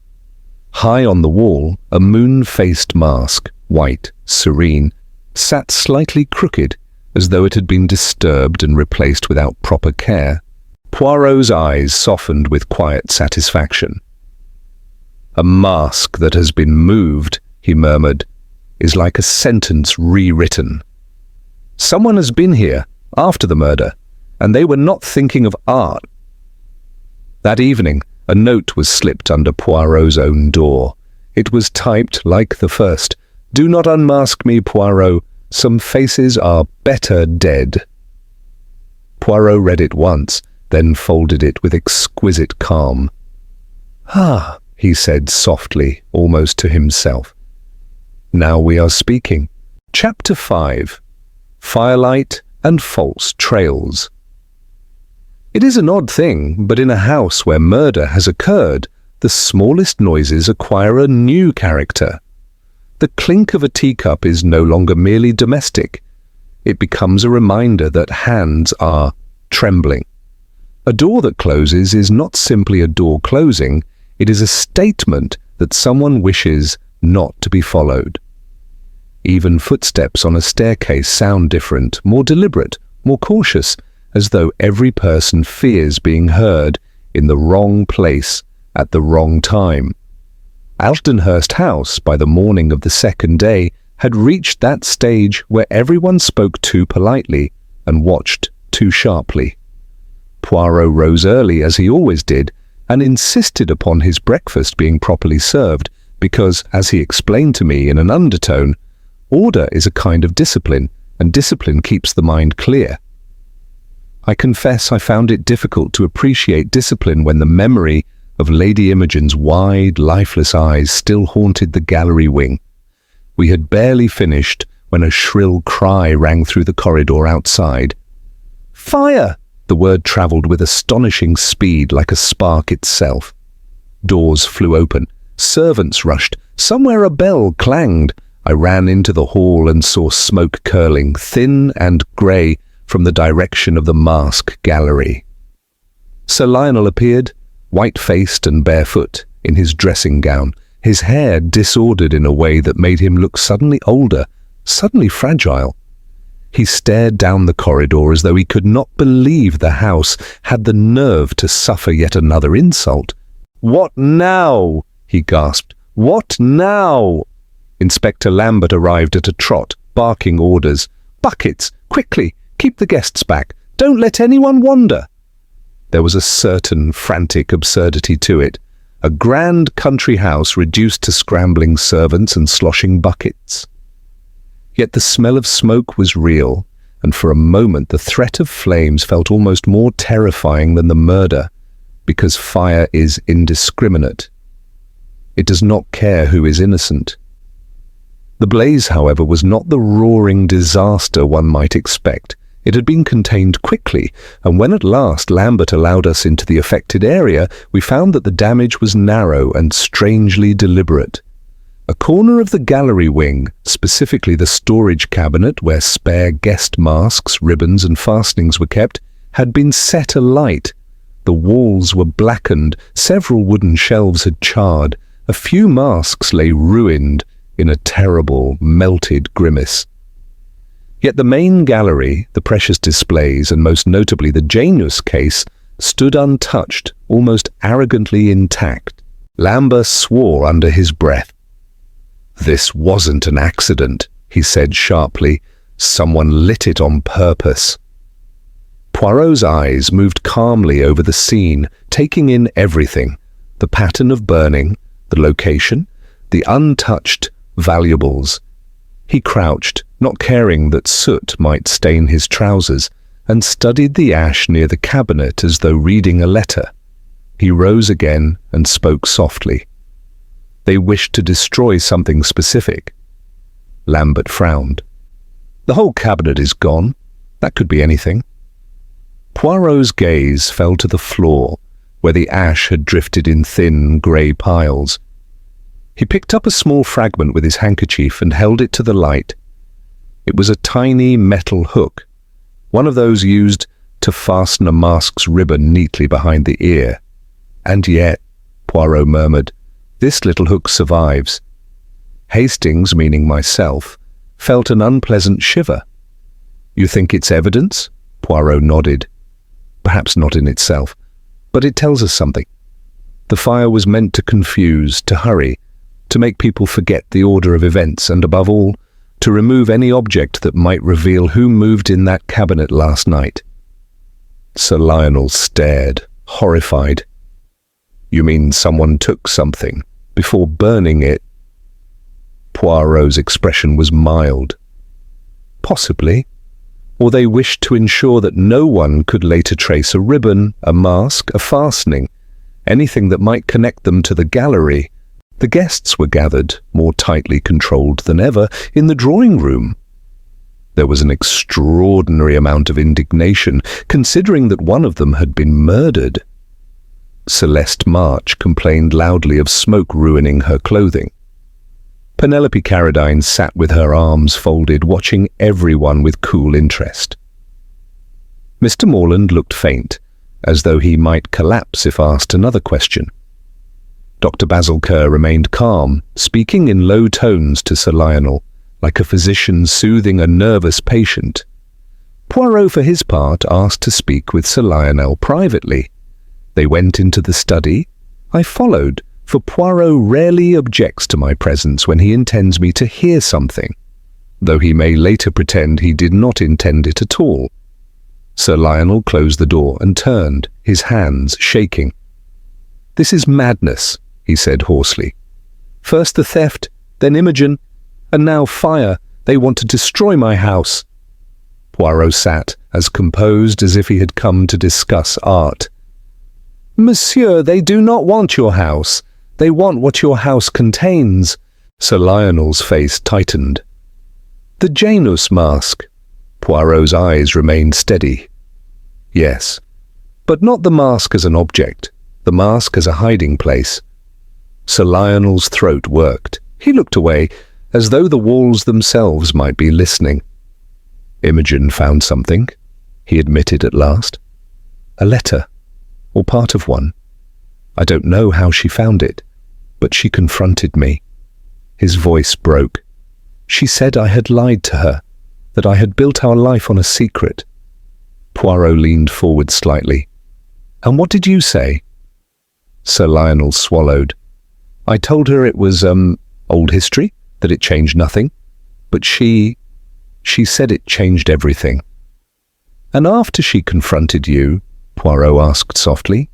High on the wall, a moon-faced mask, white, serene, sat slightly crooked, as though it had been disturbed and replaced without proper care. Poirot's eyes softened with quiet satisfaction. "A mask that has been moved," he murmured, "is like a sentence rewritten. Someone has been here after the murder, and they were not thinking of art." That evening, a note was slipped under Poirot's own door. It was typed like the first, "Do not unmask me, Poirot. Some faces are better dead." Poirot read it once, then folded it with exquisite calm. "Ah," he said softly, almost to himself. "Now we are speaking." Chapter 5. Firelight and False Trails. It is an odd thing, but in a house where murder has occurred, the smallest noises acquire a new character. The clink of a teacup is no longer merely domestic. It becomes a reminder that hands are trembling. A door that closes is not simply a door closing, it is a statement that someone wishes not to be followed. Even footsteps on a staircase sound different, more deliberate, more cautious, as though every person fears being heard in the wrong place at the wrong time. Aldenhurst House, by the morning of the second day, had reached that stage where everyone spoke too politely and watched too sharply. Poirot rose early, as he always did, and insisted upon his breakfast being properly served, because, as he explained to me in an undertone, order is a kind of discipline, and discipline keeps the mind clear. I confess I found it difficult to appreciate discipline when the memory of Lady Imogen's wide, lifeless eyes still haunted the gallery wing. We had barely finished when a shrill cry rang through the corridor outside. "Fire!" The word travelled with astonishing speed, like a spark itself. Doors flew open. Servants rushed. Somewhere a bell clanged. I ran into the hall and saw smoke curling, thin and grey, from the direction of the mask gallery. Sir Lionel appeared, white-faced and barefoot, in his dressing gown, his hair disordered in a way that made him look suddenly older, suddenly fragile. He stared down the corridor as though he could not believe the house had the nerve to suffer yet another insult. "What now?" he gasped. "What now?" Inspector Lambert arrived at a trot, barking orders. "Buckets! Quickly! Keep the guests back! Don't let anyone wander!" There was a certain frantic absurdity to it. A grand country house reduced to scrambling servants and sloshing buckets. Yet the smell of smoke was real, and for a moment the threat of flames felt almost more terrifying than the murder, because fire is indiscriminate. It does not care who is innocent. The blaze, however, was not the roaring disaster one might expect. It had been contained quickly, and when at last Lambert allowed us into the affected area, we found that the damage was narrow and strangely deliberate. A corner of the gallery wing, specifically the storage cabinet where spare guest masks, ribbons and fastenings were kept, had been set alight. The walls were blackened, several wooden shelves had charred, a few masks lay ruined in a terrible, melted grimace. Yet the main gallery, the precious displays, and most notably the Janus case, stood untouched, almost arrogantly intact. Lambert swore under his breath. "This wasn't an accident," he said sharply. "Someone lit it on purpose." Poirot's eyes moved calmly over the scene, taking in everything: the pattern of burning, the location, the untouched valuables. He crouched, not caring that soot might stain his trousers, and studied the ash near the cabinet as though reading a letter. He rose again and spoke softly. "They wished to destroy something specific." Lambert frowned. "The whole cabinet is gone. That could be anything." Poirot's gaze fell to the floor, where the ash had drifted in thin, grey piles. He picked up a small fragment with his handkerchief and held it to the light. It was a tiny metal hook, one of those used to fasten a mask's ribbon neatly behind the ear. "And yet," Poirot murmured, "this little hook survives." Hastings, meaning myself, felt an unpleasant shiver. "You think it's evidence?" Poirot nodded. "Perhaps not in itself, but it tells us something. The fire was meant to confuse, to hurry, to make people forget the order of events, and above all, to remove any object that might reveal who moved in that cabinet last night." Sir Lionel stared, horrified. "You mean someone took something before burning it?" Poirot's expression was mild. "Possibly. Or they wished to ensure that no one could later trace a ribbon, a mask, a fastening, anything that might connect them to the gallery. The guests were gathered, more tightly controlled than ever, in the drawing room." There was an extraordinary amount of indignation, considering that one of them had been murdered. Celeste March complained loudly of smoke ruining her clothing. Penelope Carradine sat with her arms folded, watching everyone with cool interest. Mr. Morland looked faint, as though he might collapse if asked another question. Dr. Basil Kerr remained calm, speaking in low tones to Sir Lionel, like a physician soothing a nervous patient. Poirot, for his part, asked to speak with Sir Lionel privately. They went into the study. I followed, for Poirot rarely objects to my presence when he intends me to hear something, though he may later pretend he did not intend it at all. Sir Lionel closed the door and turned, his hands shaking. "This is madness," he said hoarsely. "First the theft, then Imogen, and now fire. They want to destroy my house." Poirot sat, as composed as if he had come to discuss art. "Monsieur, they do not want your house. They want what your house contains." Sir Lionel's face tightened. "The Janus mask." Poirot's eyes remained steady. "Yes, but not the mask as an object, the mask as a hiding place." Sir Lionel's throat worked. He looked away, as though the walls themselves might be listening. "Imogen found something," he admitted at last. "A letter, or part of one. I don't know how she found it, but she confronted me." His voice broke. "She said I had lied to her, that I had built our life on a secret." Poirot leaned forward slightly. "And what did you say?" Sir Lionel swallowed. "I told her it was, old history, that it changed nothing. But she said it changed everything." "And after she confronted you," Poirot asked softly,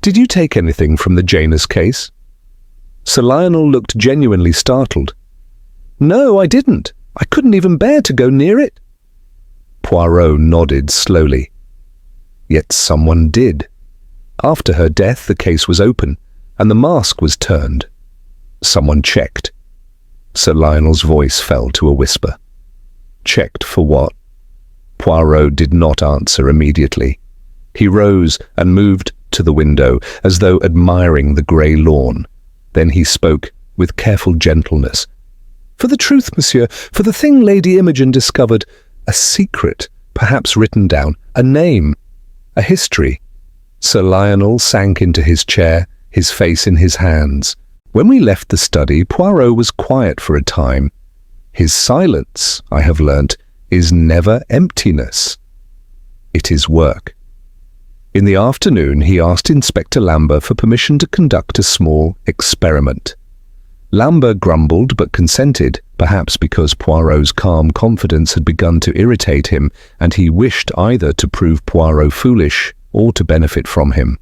"did you take anything from the Janus case?" Sir Lionel looked genuinely startled. "No, I didn't. I couldn't even bear to go near it." Poirot nodded slowly. "Yet someone did. After her death, the case was open, and the mask was turned. Someone checked. Sir Lionel's voice fell to a whisper. Checked for what? Poirot did not answer immediately. He rose and moved to the window, as though admiring the grey lawn. Then he spoke with careful gentleness. For the truth, monsieur, for the thing Lady Imogen discovered, a secret, perhaps written down, a name, a history. Sir Lionel sank into his chair, his face in his hands. When we left the study, Poirot was quiet for a time. His silence, I have learnt, is never emptiness. It is work. In the afternoon, he asked Inspector Lambert for permission to conduct a small experiment. Lambert grumbled but consented, perhaps because Poirot's calm confidence had begun to irritate him, and he wished either to prove Poirot foolish or to benefit from him.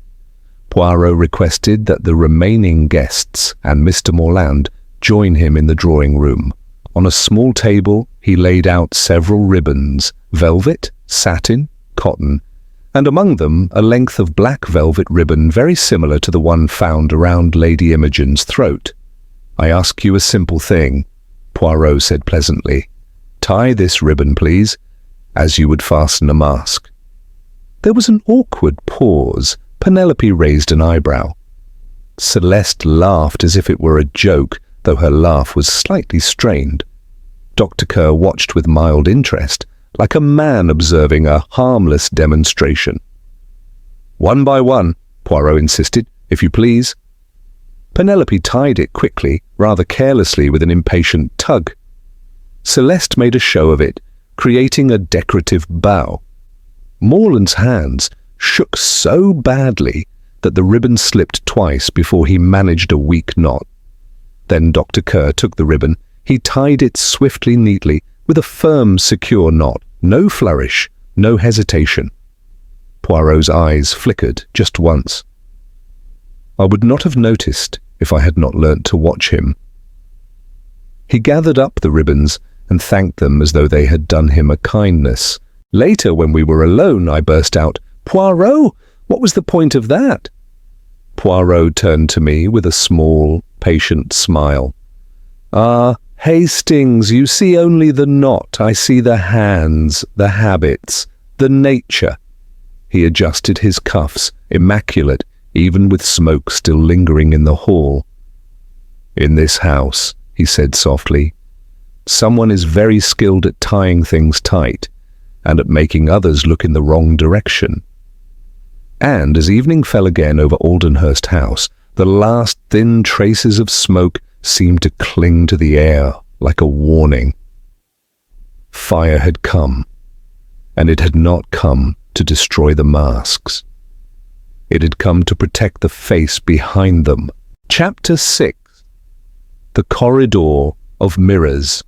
Poirot requested that the remaining guests and Mr. Morland join him in the drawing room. On a small table, he laid out several ribbons, velvet, satin, cotton, and among them a length of black velvet ribbon very similar to the one found around Lady Imogen's throat. I ask you a simple thing, Poirot said pleasantly. Tie this ribbon, please, as you would fasten a mask. There was an awkward pause. Penelope raised an eyebrow. Celeste laughed as if it were a joke, though her laugh was slightly strained. Dr. Kerr watched with mild interest, like a man observing a harmless demonstration. One by one, Poirot insisted, if you please. Penelope tied it quickly, rather carelessly with an impatient tug. Celeste made a show of it, creating a decorative bow. Morland's hands shook so badly that the ribbon slipped twice before he managed a weak knot. Then Dr. Kerr took the ribbon. He tied it swiftly, neatly, with a firm, secure knot. No flourish, no hesitation. Poirot's eyes flickered just once. I would not have noticed if I had not learnt to watch him. He gathered up the ribbons and thanked them as though they had done him a kindness. Later, when we were alone, I burst out, Poirot, what was the point of that? Poirot turned to me with a small, patient smile. Ah, Hastings, you see only the knot. I see the hands, the habits, the nature. He adjusted his cuffs, immaculate, even with smoke still lingering in the hall. In this house, he said softly, someone is very skilled at tying things tight and at making others look in the wrong direction. And as evening fell again over Aldenhurst House, the last thin traces of smoke seemed to cling to the air like a warning. Fire had come, and it had not come to destroy the masks. It had come to protect the face behind them. Chapter 6. The Corridor of Mirrors.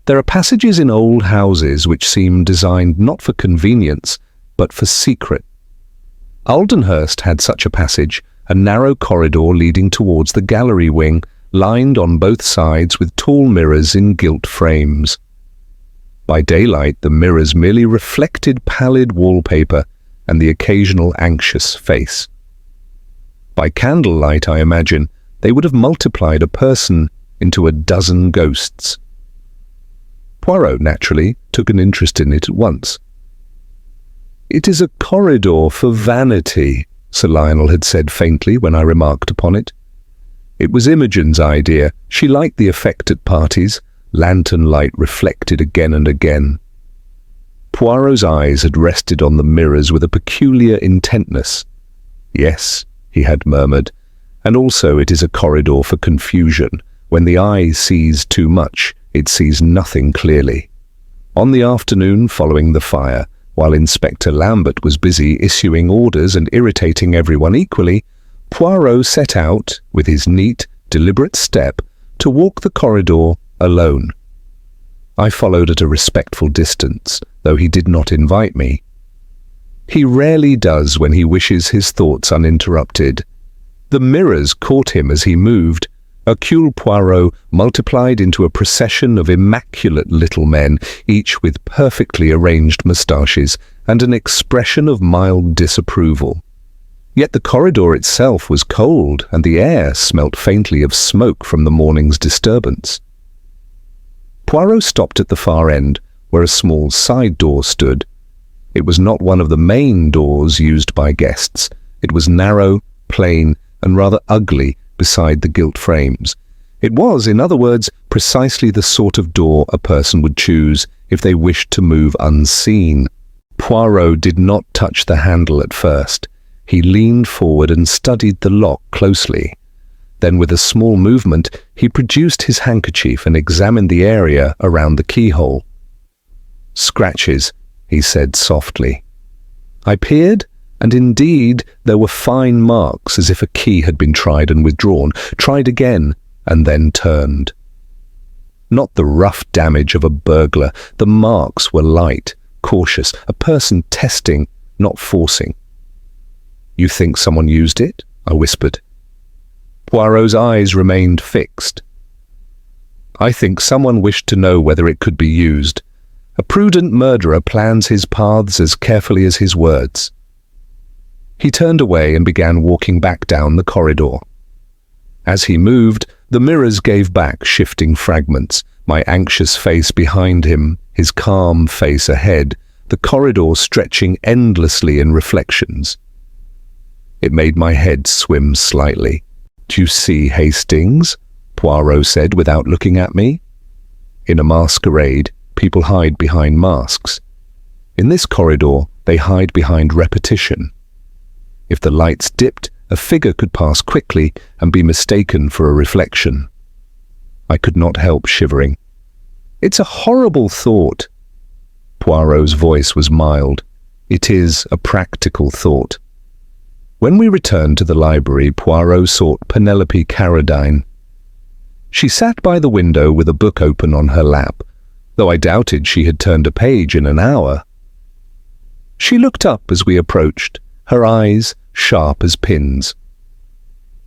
There are passages in old houses which seem designed not for convenience, but for secret. Aldenhurst had such a passage, a narrow corridor leading towards the gallery wing, lined on both sides with tall mirrors in gilt frames. By daylight, the mirrors merely reflected pallid wallpaper and the occasional anxious face. By candlelight, I imagine, they would have multiplied a person into a dozen ghosts. Poirot, naturally, took an interest in it at once. It is a corridor for vanity, Sir Lionel had said faintly when I remarked upon it. It was Imogen's idea. She liked the effect at parties, lantern light reflected again and again. Poirot's eyes had rested on the mirrors with a peculiar intentness. Yes, he had murmured, and also it is a corridor for confusion. When the eye sees too much, it sees nothing clearly. On the afternoon following the fire, while Inspector Lambert was busy issuing orders and irritating everyone equally, Poirot set out, with his neat, deliberate step, to walk the corridor alone. I followed at a respectful distance, though he did not invite me. He rarely does when he wishes his thoughts uninterrupted. The mirrors caught him as he moved. Hercule Poirot multiplied into a procession of immaculate little men, each with perfectly arranged moustaches and an expression of mild disapproval. Yet the corridor itself was cold, and the air smelt faintly of smoke from the morning's disturbance. Poirot stopped at the far end, where a small side door stood. It was not one of the main doors used by guests. It was narrow, plain, and rather ugly beside the gilt frames. It was, in other words, precisely the sort of door a person would choose if they wished to move unseen. Poirot did not touch the handle at first. He leaned forward and studied the lock closely. Then, with a small movement, he produced his handkerchief and examined the area around the keyhole. "Scratches," he said softly. I peered, and indeed there were fine marks as if a key had been tried and withdrawn, tried again, and then turned. Not the rough damage of a burglar. The marks were light, cautious, a person testing, not forcing. "You think someone used it?" I whispered. Poirot's eyes remained fixed. "I think someone wished to know whether it could be used. A prudent murderer plans his paths as carefully as his words." He turned away and began walking back down the corridor. As he moved, the mirrors gave back shifting fragments, my anxious face behind him, his calm face ahead, the corridor stretching endlessly in reflections. It made my head swim slightly. "Do you see Hastings?" Poirot said without looking at me. "In a masquerade, people hide behind masks. In this corridor, they hide behind repetition. If the lights dipped, a figure could pass quickly and be mistaken for a reflection." I could not help shivering. "It's a horrible thought." Poirot's voice was mild. "It is a practical thought." When we returned to the library, Poirot sought Penelope Carradine. She sat by the window with a book open on her lap, though I doubted she had turned a page in an hour. She looked up as we approached, her eyes sharp as pins.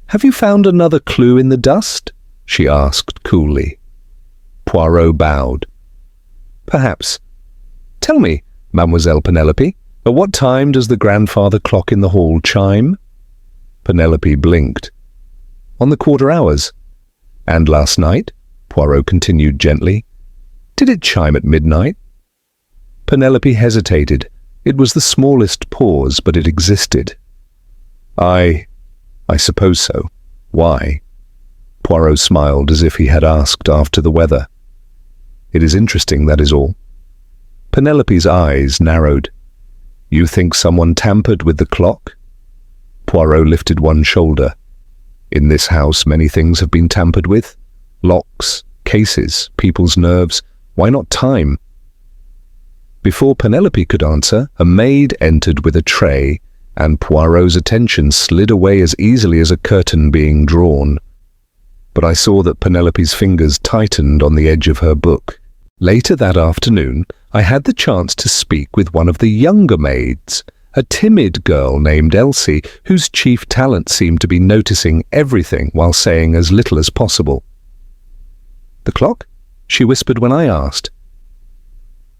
"Have you found another clue in the dust?" she asked coolly. Poirot bowed. "Perhaps. Tell me, Mademoiselle Penelope, at what time does the grandfather clock in the hall chime?" Penelope blinked. "On the quarter hours." "And last night?" Poirot continued gently. "Did it chime at midnight?" Penelope hesitated. It was the smallest pause, but it existed. I suppose so. Why?" Poirot smiled as if he had asked after the weather. "It is interesting, that is all." Penelope's eyes narrowed. "You think someone tampered with the clock?" Poirot lifted one shoulder. "In this house many things have been tampered with. Locks, cases, people's nerves. Why not time?" Before Penelope could answer, a maid entered with a tray, and Poirot's attention slid away as easily as a curtain being drawn. But I saw that Penelope's fingers tightened on the edge of her book. Later that afternoon, I had the chance to speak with one of the younger maids, a timid girl named Elsie, whose chief talent seemed to be noticing everything while saying as little as possible. "The clock?" she whispered when I asked.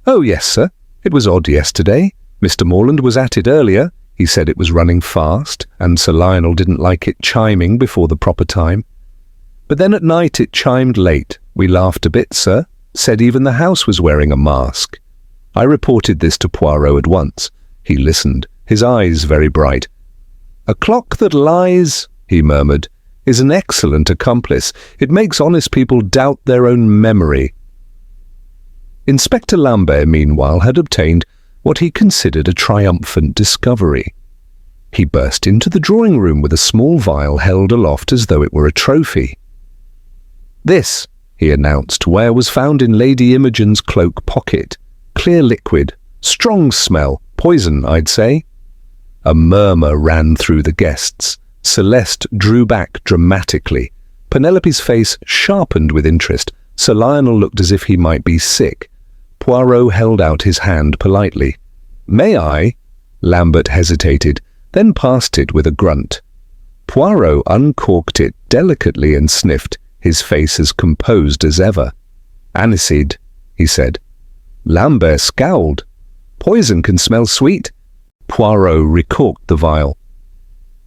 "Oh, yes, sir. It was odd yesterday. Mr. Morland was at it earlier. He said it was running fast, and Sir Lionel didn't like it chiming before the proper time. But then at night it chimed late. We laughed a bit, sir. Said even the house was wearing a mask." I reported this to Poirot at once. He listened, his eyes very bright. "A clock that lies," he murmured, "is an excellent accomplice. It makes honest people doubt their own memory." Inspector Lambert, meanwhile, had obtained what he considered a triumphant discovery. He burst into the drawing room with a small vial held aloft as though it were a trophy. "This," he announced, where was found in Lady Imogen's cloak pocket. "Clear liquid. Strong smell. Poison, I'd say." A murmur ran through the guests. Celeste drew back dramatically. Penelope's face sharpened with interest. Sir Lionel looked as if he might be sick. Poirot held out his hand politely. "May I?" Lambert hesitated, then passed it with a grunt. Poirot uncorked it delicately and sniffed, his face as composed as ever. "Aniseed," he said. Lambert scowled. "Poison can smell sweet." Poirot recorked the vial.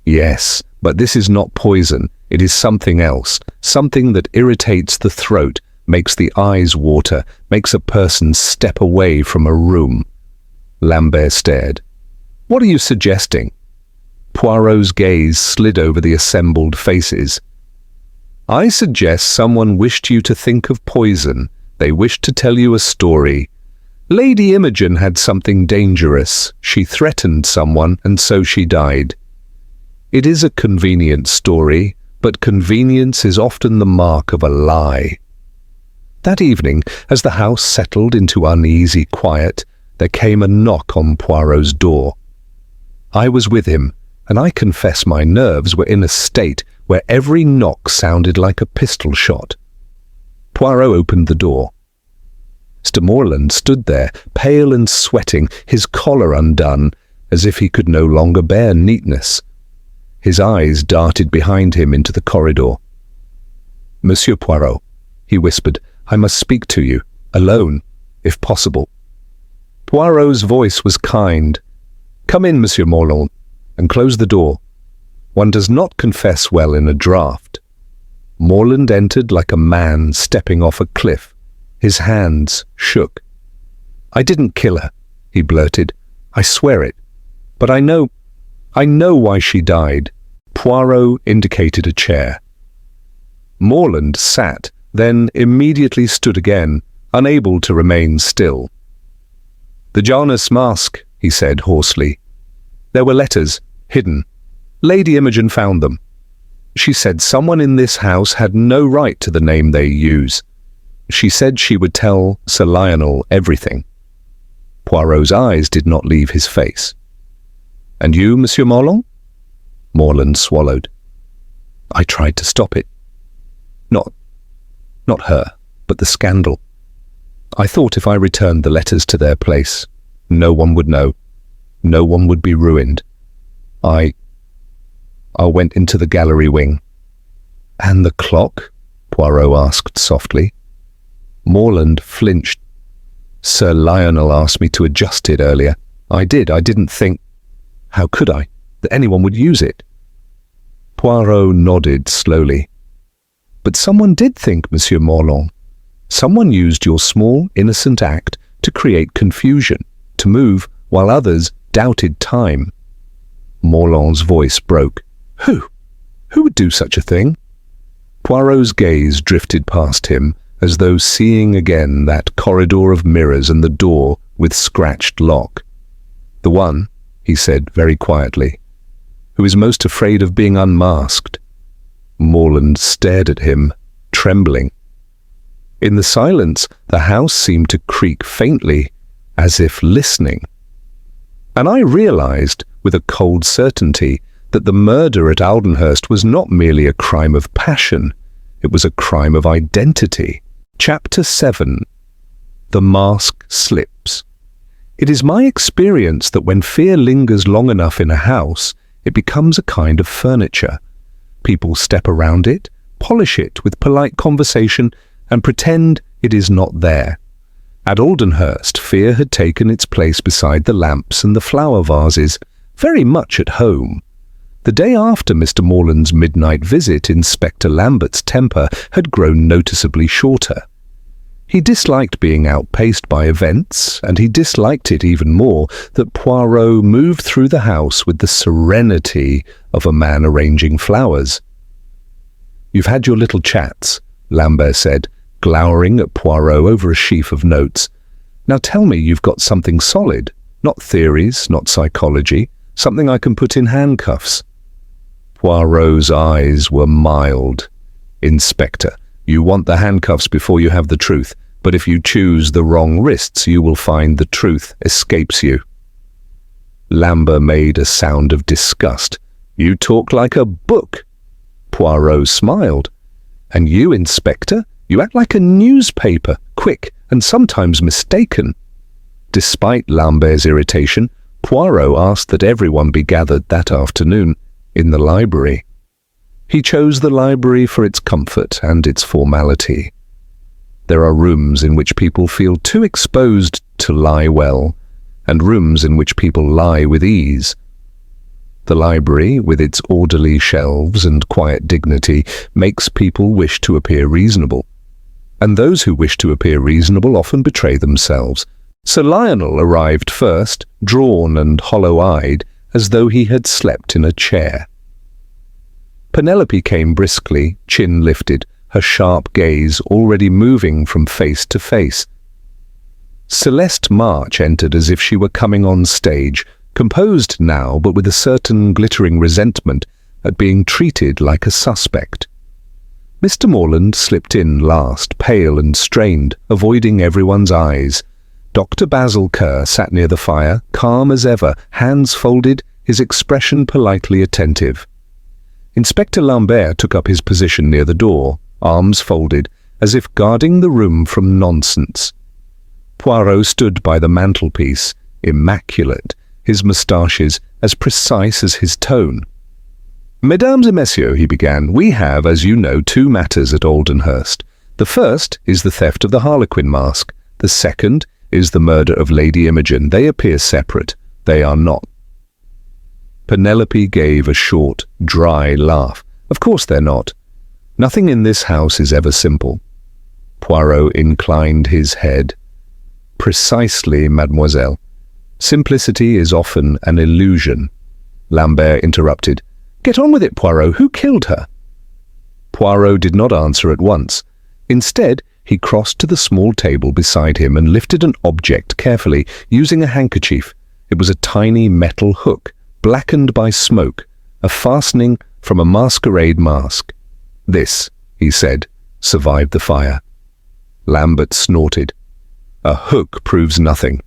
"Yes, but this is not poison. It is something else, something that irritates the throat, makes the eyes water, makes a person step away from a room. Lambert stared. What are you suggesting? Poirot's gaze slid over the assembled faces. I suggest someone wished you to think of poison. They wished to tell you a story. Lady Imogen had something dangerous. She threatened someone, and so she died. It is a convenient story, but convenience is often the mark of a lie. That evening, as the house settled into uneasy quiet, there came a knock on Poirot's door. I was with him, and I confess my nerves were in a state where every knock sounded like a pistol shot. Poirot opened the door. Mr. Morland stood there, pale and sweating, his collar undone, as if he could no longer bear neatness. His eyes darted behind him into the corridor. Monsieur Poirot, he whispered, I must speak to you, alone, if possible. Poirot's voice was kind. Come in, Monsieur Morland, and close the door. One does not confess well in a draught. Morland entered like a man stepping off a cliff. His hands shook. I didn't kill her, he blurted. I swear it. But I know why she died. Poirot indicated a chair. Morland sat, then immediately stood again, unable to remain still. The Janus mask, he said hoarsely. There were letters, hidden. Lady Imogen found them. She said someone in this house had no right to the name they use. She said she would tell Sir Lionel everything. Poirot's eyes did not leave his face. And you, Monsieur Morland? Morland swallowed. I tried to stop it. Not her, but the scandal. I thought if I returned the letters to their place, no one would know. No one would be ruined. I went into the gallery wing. And the clock? Poirot asked softly. Morland flinched. Sir Lionel asked me to adjust it earlier. I did. I didn't think... How could I? That anyone would use it. Poirot nodded slowly. But someone did think, Monsieur Morland. Someone used your small, innocent act to create confusion, to move while others doubted time. Morland's voice broke. Who? Who would do such a thing? Poirot's gaze drifted past him, as though seeing again that corridor of mirrors and the door with scratched lock. The one, he said very quietly, who is most afraid of being unmasked. Morland stared at him, trembling. In the silence, the house seemed to creak faintly, as if listening. And I realized, with a cold certainty, that the murder at Aldenhurst was not merely a crime of passion, it was a crime of identity. Chapter 7. The Mask Slips. It is my experience that when fear lingers long enough in a house, it becomes a kind of furniture. People step around it, polish it with polite conversation, and pretend it is not there. At Aldenhurst, fear had taken its place beside the lamps and the flower vases, very much at home. The day after Mr. Morland's midnight visit, Inspector Lambert's temper had grown noticeably shorter. He disliked being outpaced by events, and he disliked it even more that Poirot moved through the house with the serenity of a man arranging flowers. You've had your little chats, Lambert said, glowering at Poirot over a sheaf of notes. Now tell me you've got something solid, not theories, not psychology, something I can put in handcuffs. Poirot's eyes were mild. Inspector, you want the handcuffs before you have the truth, but if you choose the wrong wrists, you will find the truth escapes you. Lambert made a sound of disgust. You talk like a book. Poirot smiled. And you, Inspector, you act like a newspaper, quick and sometimes mistaken. Despite Lambert's irritation, Poirot asked that everyone be gathered that afternoon in the library. He chose the library for its comfort and its formality. There are rooms in which people feel too exposed to lie well, and rooms in which people lie with ease. The library, with its orderly shelves and quiet dignity, makes people wish to appear reasonable. and those who wish to appear reasonable often betray themselves. Sir Lionel arrived first, drawn and hollow-eyed, as though he had slept in a chair. Penelope came briskly, chin lifted, her sharp gaze already moving from face to face. Celeste March entered as if she were coming on stage, composed now but with a certain glittering resentment at being treated like a suspect. Mr. Morland slipped in last, pale and strained, avoiding everyone's eyes. Dr. Basil Kerr sat near the fire, calm as ever, hands folded, his expression politely attentive. Inspector Lambert took up his position near the door, arms folded, as if guarding the room from nonsense. Poirot stood by the mantelpiece, immaculate, his moustaches as precise as his tone. "Mesdames et messieurs," he began, "we have, as you know, two matters at Aldenhurst. The first is the theft of the Harlequin mask. The second is the murder of Lady Imogen. They appear separate. They are not." Penelope gave a short, dry laugh. "Of course they're not. Nothing in this house is ever simple." Poirot inclined his head. "Precisely, mademoiselle. Simplicity is often an illusion." Lambert interrupted. "Get on with it, Poirot. Who killed her?" Poirot did not answer at once. Instead, he crossed to the small table beside him and lifted an object carefully, using a handkerchief. It was a tiny metal hook, blackened by smoke, a fastening from a masquerade mask. "This," he said, "survived the fire." Lambert snorted. "A hook proves nothing."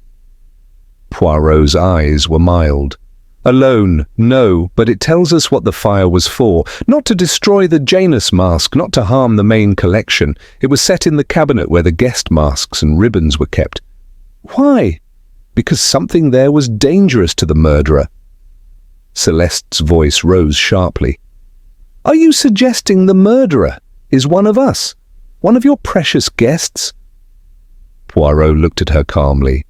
Poirot's eyes were mild. "Alone, no, but it tells us what the fire was for. Not to destroy the Janus mask, not to harm the main collection. It was set in the cabinet where the guest masks and ribbons were kept." "Why?" "Because something there was dangerous to the murderer." Celeste's voice rose sharply. "Are you suggesting the murderer is one of us? One of your precious guests?" Poirot looked at her calmly.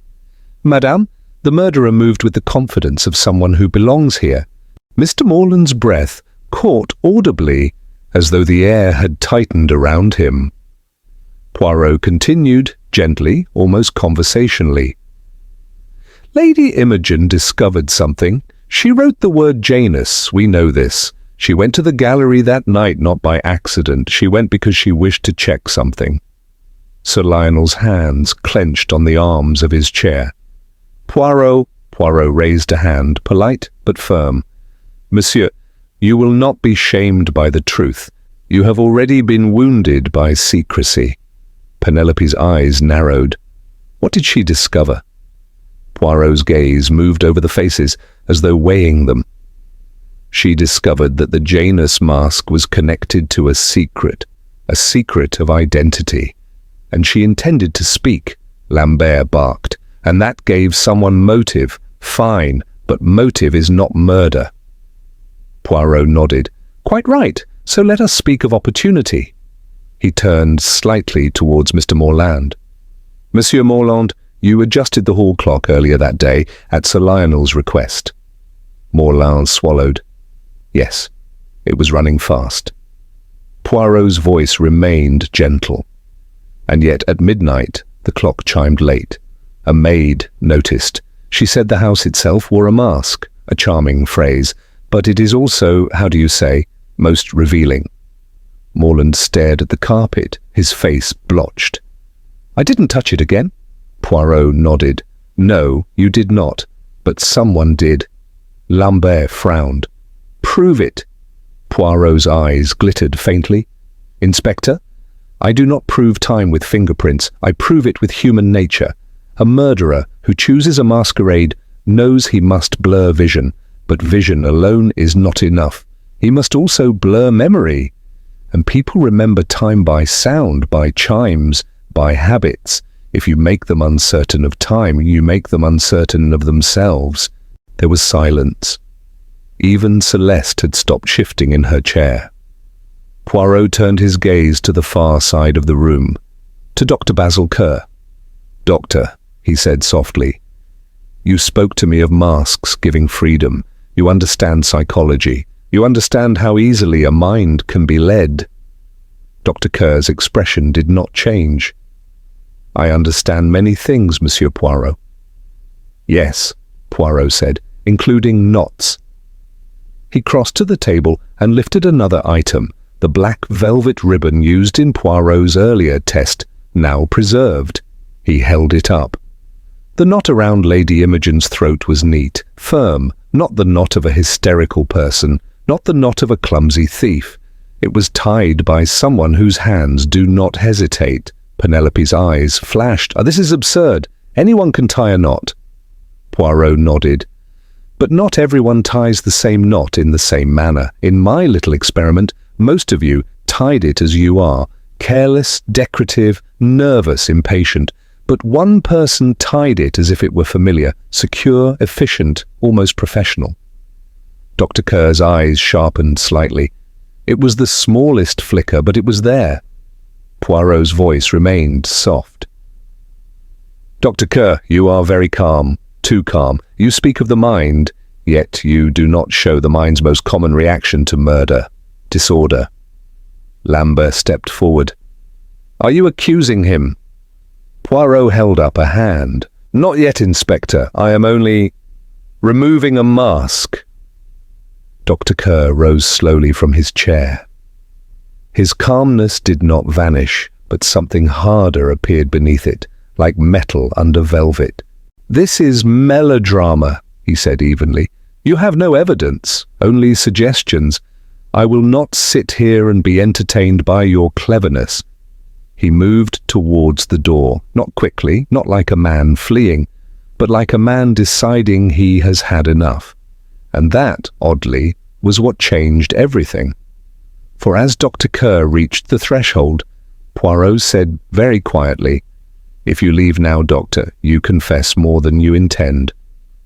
"Madame, the murderer moved with the confidence of someone who belongs here." Mr. Morland's breath caught audibly, as though the air had tightened around him. Poirot continued, gently, almost conversationally. "Lady Imogen discovered something. She wrote the word Janus, we know this. She went to the gallery that night not by accident. She went because she wished to check something." Sir Lionel's hands clenched on the arms of his chair. Poirot raised a hand, polite but firm. "Monsieur, you will not be shamed by the truth. You have already been wounded by secrecy." Penelope's eyes narrowed. What did she discover? Poirot's gaze moved over the faces, as though weighing them. She discovered that the Janus mask was connected to a secret of identity. And she intended to speak, Lambert barked. "And that gave someone motive. Fine, but motive is not murder." Poirot nodded. "Quite right, so let us speak of opportunity." He turned slightly towards Mr. Morland. "Monsieur Morland, you adjusted the hall clock earlier that day at Sir Lionel's request." Morland swallowed. "Yes, it was running fast." Poirot's voice remained gentle. "And yet at midnight the clock chimed late. A maid noticed. She said the house itself wore a mask, a charming phrase, but it is also, how do you say, most revealing." Morland stared at the carpet, his face blotched. "I didn't touch it again." Poirot nodded. "No, you did not, but someone did." Lambert frowned. "Prove it." Poirot's eyes glittered faintly. "Inspector, I do not prove time with fingerprints. I prove it with human nature. A murderer who chooses a masquerade knows he must blur vision, but vision alone is not enough. He must also blur memory. And people remember time by sound, by chimes, by habits. If you make them uncertain of time, you make them uncertain of themselves." There was silence. Even Celeste had stopped shifting in her chair. Poirot turned his gaze to the far side of the room, to Dr. Basil Kerr. "Doctor," he said softly, "you spoke to me of masks giving freedom. You understand psychology. You understand how easily a mind can be led." Dr. Kerr's expression did not change. "I understand many things, Monsieur Poirot." "Yes," Poirot said, "including knots." He crossed to the table and lifted another item, the black velvet ribbon used in Poirot's earlier test, now preserved. He held it up. The knot around Lady Imogen's throat was neat, firm, not the knot of a hysterical person, not the knot of a clumsy thief. It was tied by someone whose hands do not hesitate. Penelope's eyes flashed. "This is absurd. Anyone can tie a knot." Poirot nodded. "But not everyone ties the same knot in the same manner. In my little experiment, most of you tied it as you are, careless, decorative, nervous, impatient. But one person tied it as if it were familiar, secure, efficient, almost professional." Dr. Kerr's eyes sharpened slightly. It was the smallest flicker, but it was there. Poirot's voice remained soft. "Dr. Kerr, you are very calm, too calm. You speak of the mind, yet you do not show the mind's most common reaction to murder, disorder." Lambert stepped forward. "Are you accusing him?" Poirot held up a hand. "Not yet, Inspector. I am only removing a mask." Dr. Kerr rose slowly from his chair. His calmness did not vanish, but something harder appeared beneath it, like metal under velvet. "This is melodrama," he said evenly. "You have no evidence, only suggestions. I will not sit here and be entertained by your cleverness." He moved towards the door, not quickly, not like a man fleeing, but like a man deciding he has had enough. And that, oddly, was what changed everything. For as Dr. Kerr reached the threshold, Poirot said very quietly, "If you leave now, Doctor, you confess more than you intend."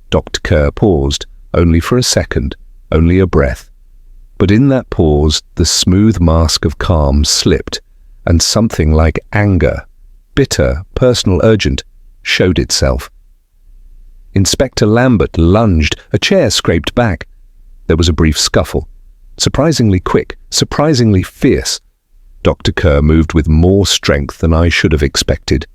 Dr. Kerr paused, only for a second, only a breath. But in that pause, the smooth mask of calm slipped, and something like anger, bitter, personal, urgent, showed itself. Inspector Lambert lunged, a chair scraped back. There was a brief scuffle. Surprisingly quick, surprisingly fierce. Dr. Kerr moved with more strength than I should have expected.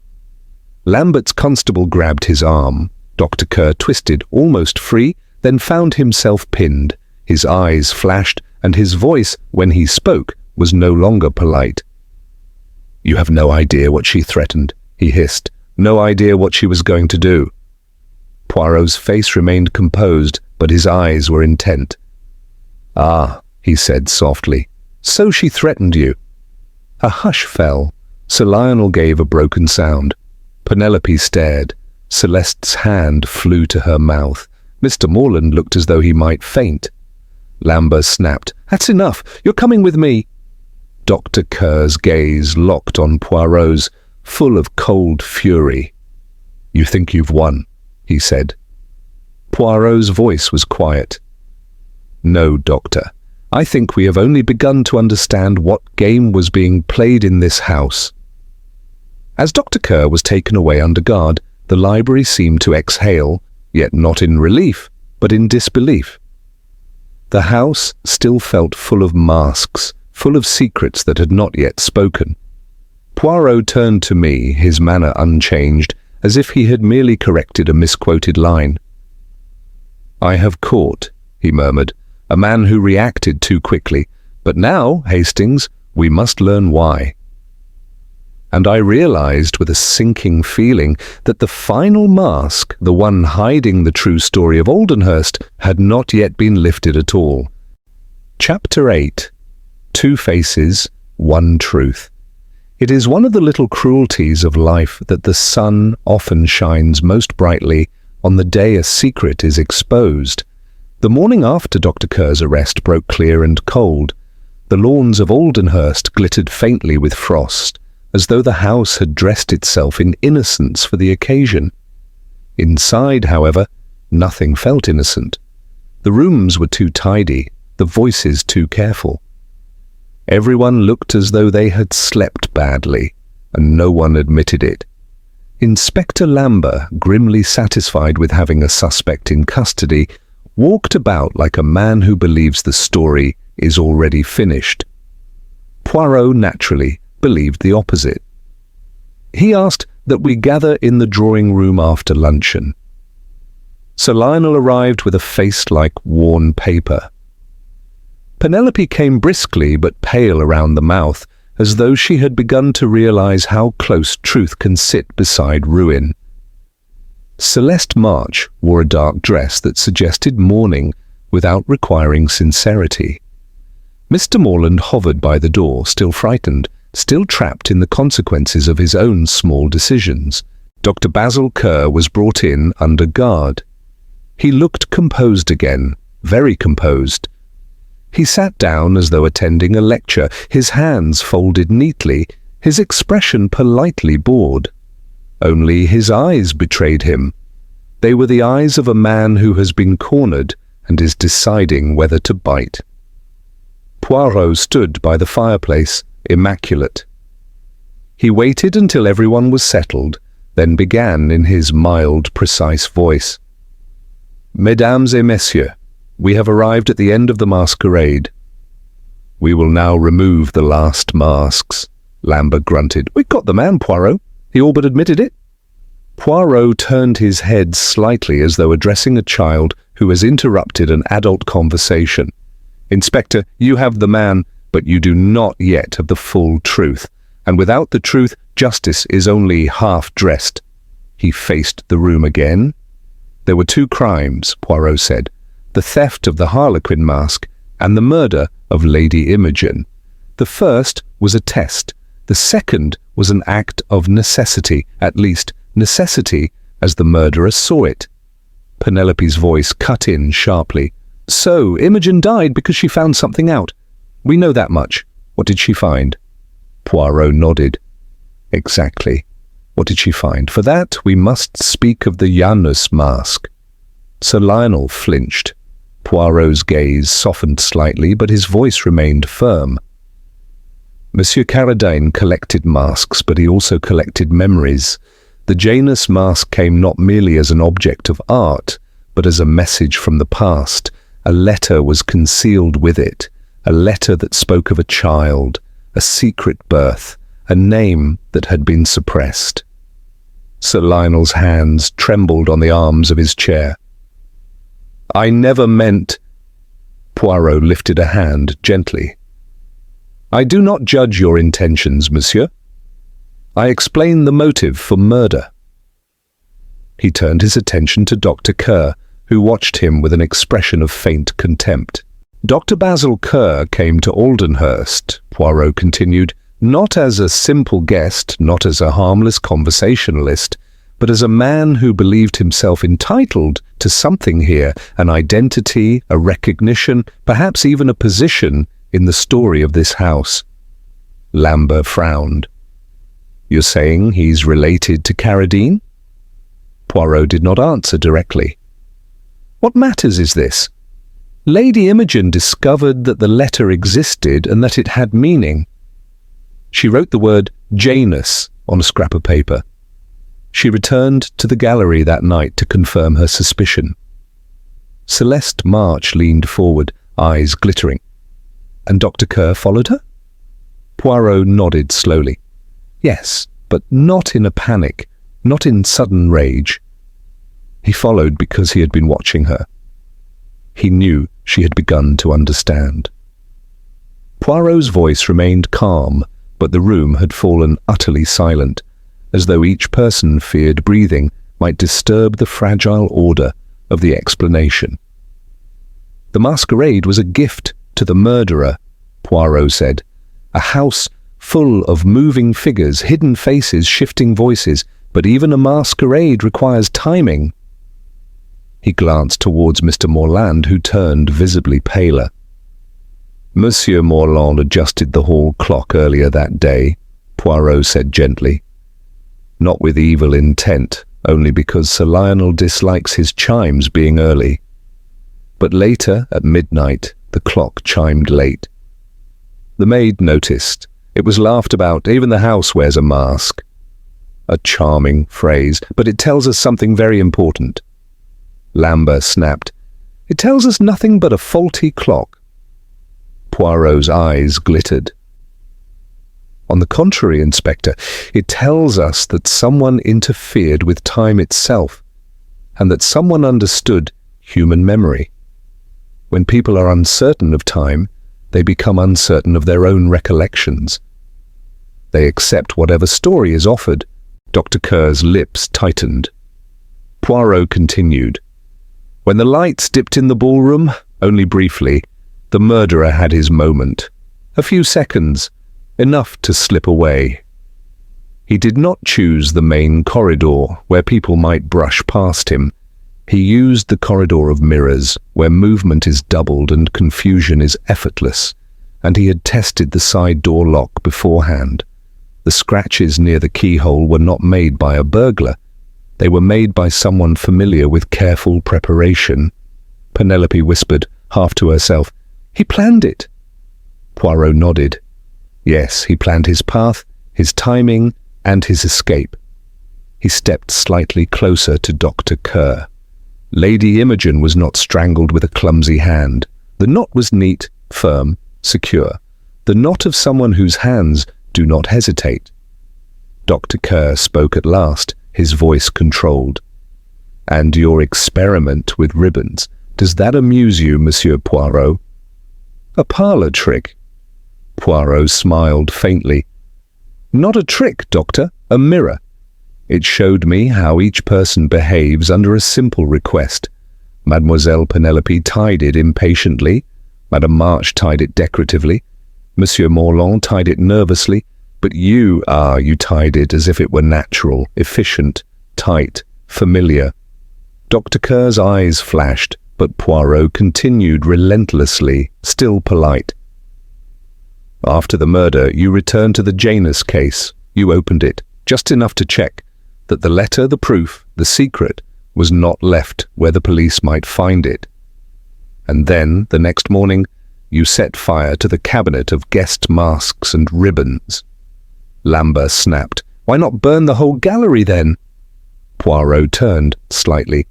Lambert's constable grabbed his arm. Dr. Kerr twisted, almost free, then found himself pinned. His eyes flashed, and his voice, when he spoke, was no longer polite. "You have no idea what she threatened," he hissed. "No idea what she was going to do." Poirot's face remained composed, but his eyes were intent. "Ah," he said softly, "so she threatened you." A hush fell. Sir Lionel gave a broken sound. Penelope stared. Celeste's hand flew to her mouth. Mr. Morland looked as though he might faint. Lambert snapped, "That's enough. You're coming with me." Dr. Kerr's gaze locked on Poirot's, full of cold fury. "You think you've won," he said. Poirot's voice was quiet. "No, Doctor. I think we have only begun to understand what game was being played in this house." As Dr. Kerr was taken away under guard, the library seemed to exhale, yet not in relief, but in disbelief. The house still felt full of masks, full of secrets that had not yet spoken. Poirot turned to me, his manner unchanged, as if he had merely corrected a misquoted line. "I have caught," he murmured, "a man who reacted too quickly. But now, Hastings, we must learn why." And I realized with a sinking feeling that the final mask, the one hiding the true story of Aldenhurst, had not yet been lifted at all. Chapter 8. Two Faces, One Truth. It is one of the little cruelties of life that the sun often shines most brightly on the day a secret is exposed. The morning after Dr. Kerr's arrest broke clear and cold. The lawns of Aldenhurst glittered faintly with frost, as though the house had dressed itself in innocence for the occasion. Inside, however, nothing felt innocent. The rooms were too tidy, the voices too careful. Everyone looked as though they had slept badly, and no one admitted it. Inspector Lambert, grimly satisfied with having a suspect in custody, walked about like a man who believes the story is already finished. Poirot naturally believed the opposite. He asked that we gather in the drawing room after luncheon. Sir Lionel arrived with a face like worn paper. Penelope came briskly but pale around the mouth, as though she had begun to realize how close truth can sit beside ruin. Celeste March wore a dark dress that suggested mourning without requiring sincerity. Mr. Morland hovered by the door, still frightened, still trapped in the consequences of his own small decisions. Dr. Basil Kerr was brought in under guard. He looked composed again, very composed. He sat down as though attending a lecture, his hands folded neatly, his expression politely bored. Only his eyes betrayed him. They were the eyes of a man who has been cornered and is deciding whether to bite. Poirot stood by the fireplace, immaculate. He waited until everyone was settled, then began in his mild, precise voice. Mesdames et messieurs, we have arrived at the end of the masquerade. We will now remove the last masks. Lambert grunted. We got the man, Poirot. He all but admitted it. Poirot turned his head slightly as though addressing a child who has interrupted an adult conversation. Inspector, you have the man, but you do not yet have the full truth. And without the truth, justice is only half-dressed. He faced the room again. There were two crimes, Poirot said. The theft of the Harlequin mask and the murder of Lady Imogen. The first was a test. The second was an act of necessity, at least necessity as the murderer saw it. Penelope's voice cut in sharply. So, Imogen died because she found something out. We know that much. What did she find? Poirot nodded. Exactly. What did she find? For that, we must speak of the Janus mask. Sir Lionel flinched. Poirot's gaze softened slightly, but his voice remained firm. Monsieur Carradine collected masks, but he also collected memories. The Janus mask came not merely as an object of art, but as a message from the past. A letter was concealed with it, a letter that spoke of a child, a secret birth, a name that had been suppressed. Sir Lionel's hands trembled on the arms of his chair. I never meant... Poirot lifted a hand gently. I do not judge your intentions, monsieur. I explain the motive for murder. He turned his attention to Dr. Kerr, who watched him with an expression of faint contempt. Dr. Basil Kerr came to Aldenhurst, Poirot continued, not as a simple guest, not as a harmless conversationalist, but as a man who believed himself entitled to something here, an identity, a recognition, perhaps even a position in the story of this house. Lambert frowned. You're saying he's related to Carradine? Poirot did not answer directly. What matters is this? Lady Imogen discovered that the letter existed and that it had meaning. She wrote the word Janus on a scrap of paper. She returned to the gallery that night to confirm her suspicion. Celeste March leaned forward, eyes glittering. And Dr. Kerr followed her? Poirot nodded slowly. Yes, but not in a panic, not in sudden rage. He followed because he had been watching her. He knew she had begun to understand. Poirot's voice remained calm, but the room had fallen utterly silent, as though each person feared breathing might disturb the fragile order of the explanation. The masquerade was a gift to the murderer, Poirot said. A house full of moving figures, hidden faces, shifting voices, but even a masquerade requires timing. He glanced towards Mr. Morland, who turned visibly paler. Monsieur Morland adjusted the hall clock earlier that day, Poirot said gently. Not with evil intent, only because Sir Lionel dislikes his chimes being early. But later, at midnight, the clock chimed late. The maid noticed. It was laughed about. Even the house wears a mask. A charming phrase, but it tells us something very important. Lambert snapped. It tells us nothing but a faulty clock. Poirot's eyes glittered. On the contrary, Inspector, it tells us that someone interfered with time itself, and that someone understood human memory. When people are uncertain of time, they become uncertain of their own recollections. They accept whatever story is offered. Dr. Kerr's lips tightened. Poirot continued. When the lights dipped in the ballroom, only briefly, the murderer had his moment. A few seconds, enough to slip away. He did not choose the main corridor, where people might brush past him. He used the corridor of mirrors, where movement is doubled and confusion is effortless, and he had tested the side door lock beforehand. The scratches near the keyhole were not made by a burglar. They were made by someone familiar with careful preparation. Penelope whispered, half to herself, "He planned it." Poirot nodded. Yes, he planned his path, his timing, and his escape. He stepped slightly closer to Dr. Kerr. Lady Imogen was not strangled with a clumsy hand. The knot was neat, firm, secure. The knot of someone whose hands do not hesitate. Dr. Kerr spoke at last, his voice controlled. "And your experiment with ribbons, does that amuse you, Monsieur Poirot?" "A parlour trick." Poirot smiled faintly. "Not a trick, Doctor, a mirror. It showed me how each person behaves under a simple request. Mademoiselle Penelope tied it impatiently, Madame March tied it decoratively, Monsieur Morland tied it nervously, but you tied it as if it were natural, efficient, tight, familiar." Dr. Kerr's eyes flashed, but Poirot continued relentlessly, still polite. "After the murder, you returned to the Janus case. You opened it, just enough to check that the letter, the proof, the secret, was not left where the police might find it. And then, the next morning, you set fire to the cabinet of guest masks and ribbons." Lambert snapped. "Why not burn the whole gallery then?" Poirot turned slightly.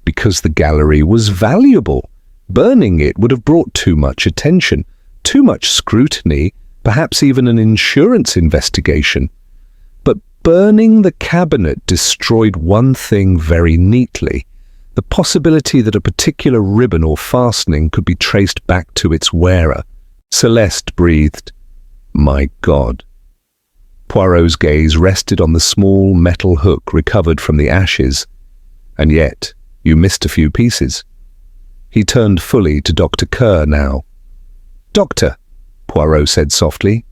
"Because the gallery was valuable. Burning it would have brought too much attention, too much scrutiny, perhaps even an insurance investigation. But burning the cabinet destroyed one thing very neatly: the possibility that a particular ribbon or fastening could be traced back to its wearer." Celeste breathed, "My God." Poirot's gaze rested on the small metal hook recovered from the ashes. "And yet, you missed a few pieces." He turned fully to Dr. Kerr now. "Doctor," Poirot said softly,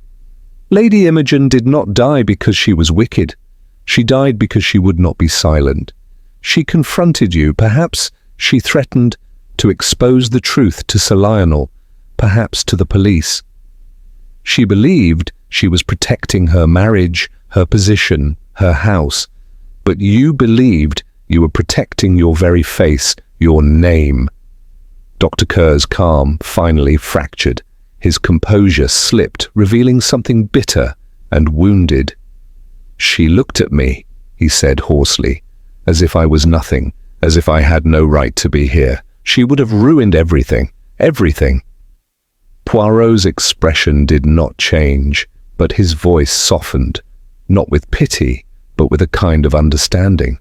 "Lady Imogen did not die because she was wicked. She died because she would not be silent. She confronted you, perhaps she threatened to expose the truth to Sir Lionel, perhaps to the police. She believed she was protecting her marriage, her position, her house, but you believed you were protecting your very face, your name." Dr. Kerr's calm finally fractured. His composure slipped, revealing something bitter and wounded. "She looked at me," he said hoarsely, "as if I was nothing, as if I had no right to be here. She would have ruined everything, everything." Poirot's expression did not change, but his voice softened, not with pity, but with a kind of understanding.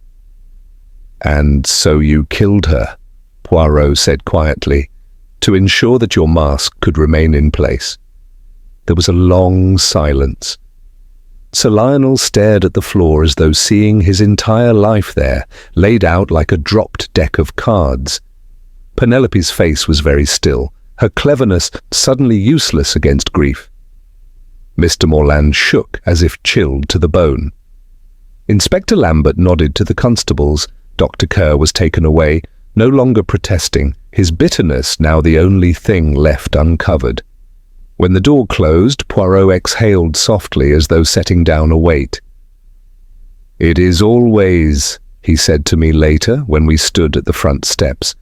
"And so you killed her," Poirot said quietly, "to ensure that your mask could remain in place." There was a long silence. Sir Lionel stared at the floor as though seeing his entire life there, laid out like a dropped deck of cards. Penelope's face was very still, her cleverness suddenly useless against grief. Mr. Morland shook as if chilled to the bone. Inspector Lambert nodded to the constables. Dr. Kerr was taken away, no longer protesting, his bitterness now the only thing left uncovered. When the door closed, Poirot exhaled softly as though setting down a weight. "It is always," he said to me later when we stood at the front steps,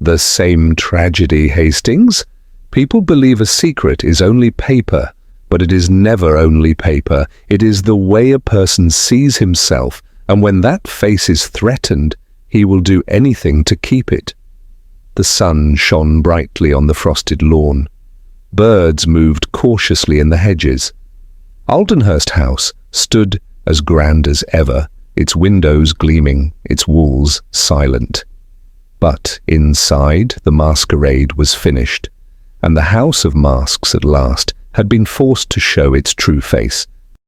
"the same tragedy, Hastings. People believe a secret is only paper, but it is never only paper. It is the way a person sees himself, and when that face is threatened, he will do anything to keep it." The sun shone brightly on the frosted lawn. Birds moved cautiously in the hedges. Aldenhurst House stood as grand as ever, its windows gleaming, its walls silent. But inside, the masquerade was finished, and the House of Masks at last had been forced to show its true face,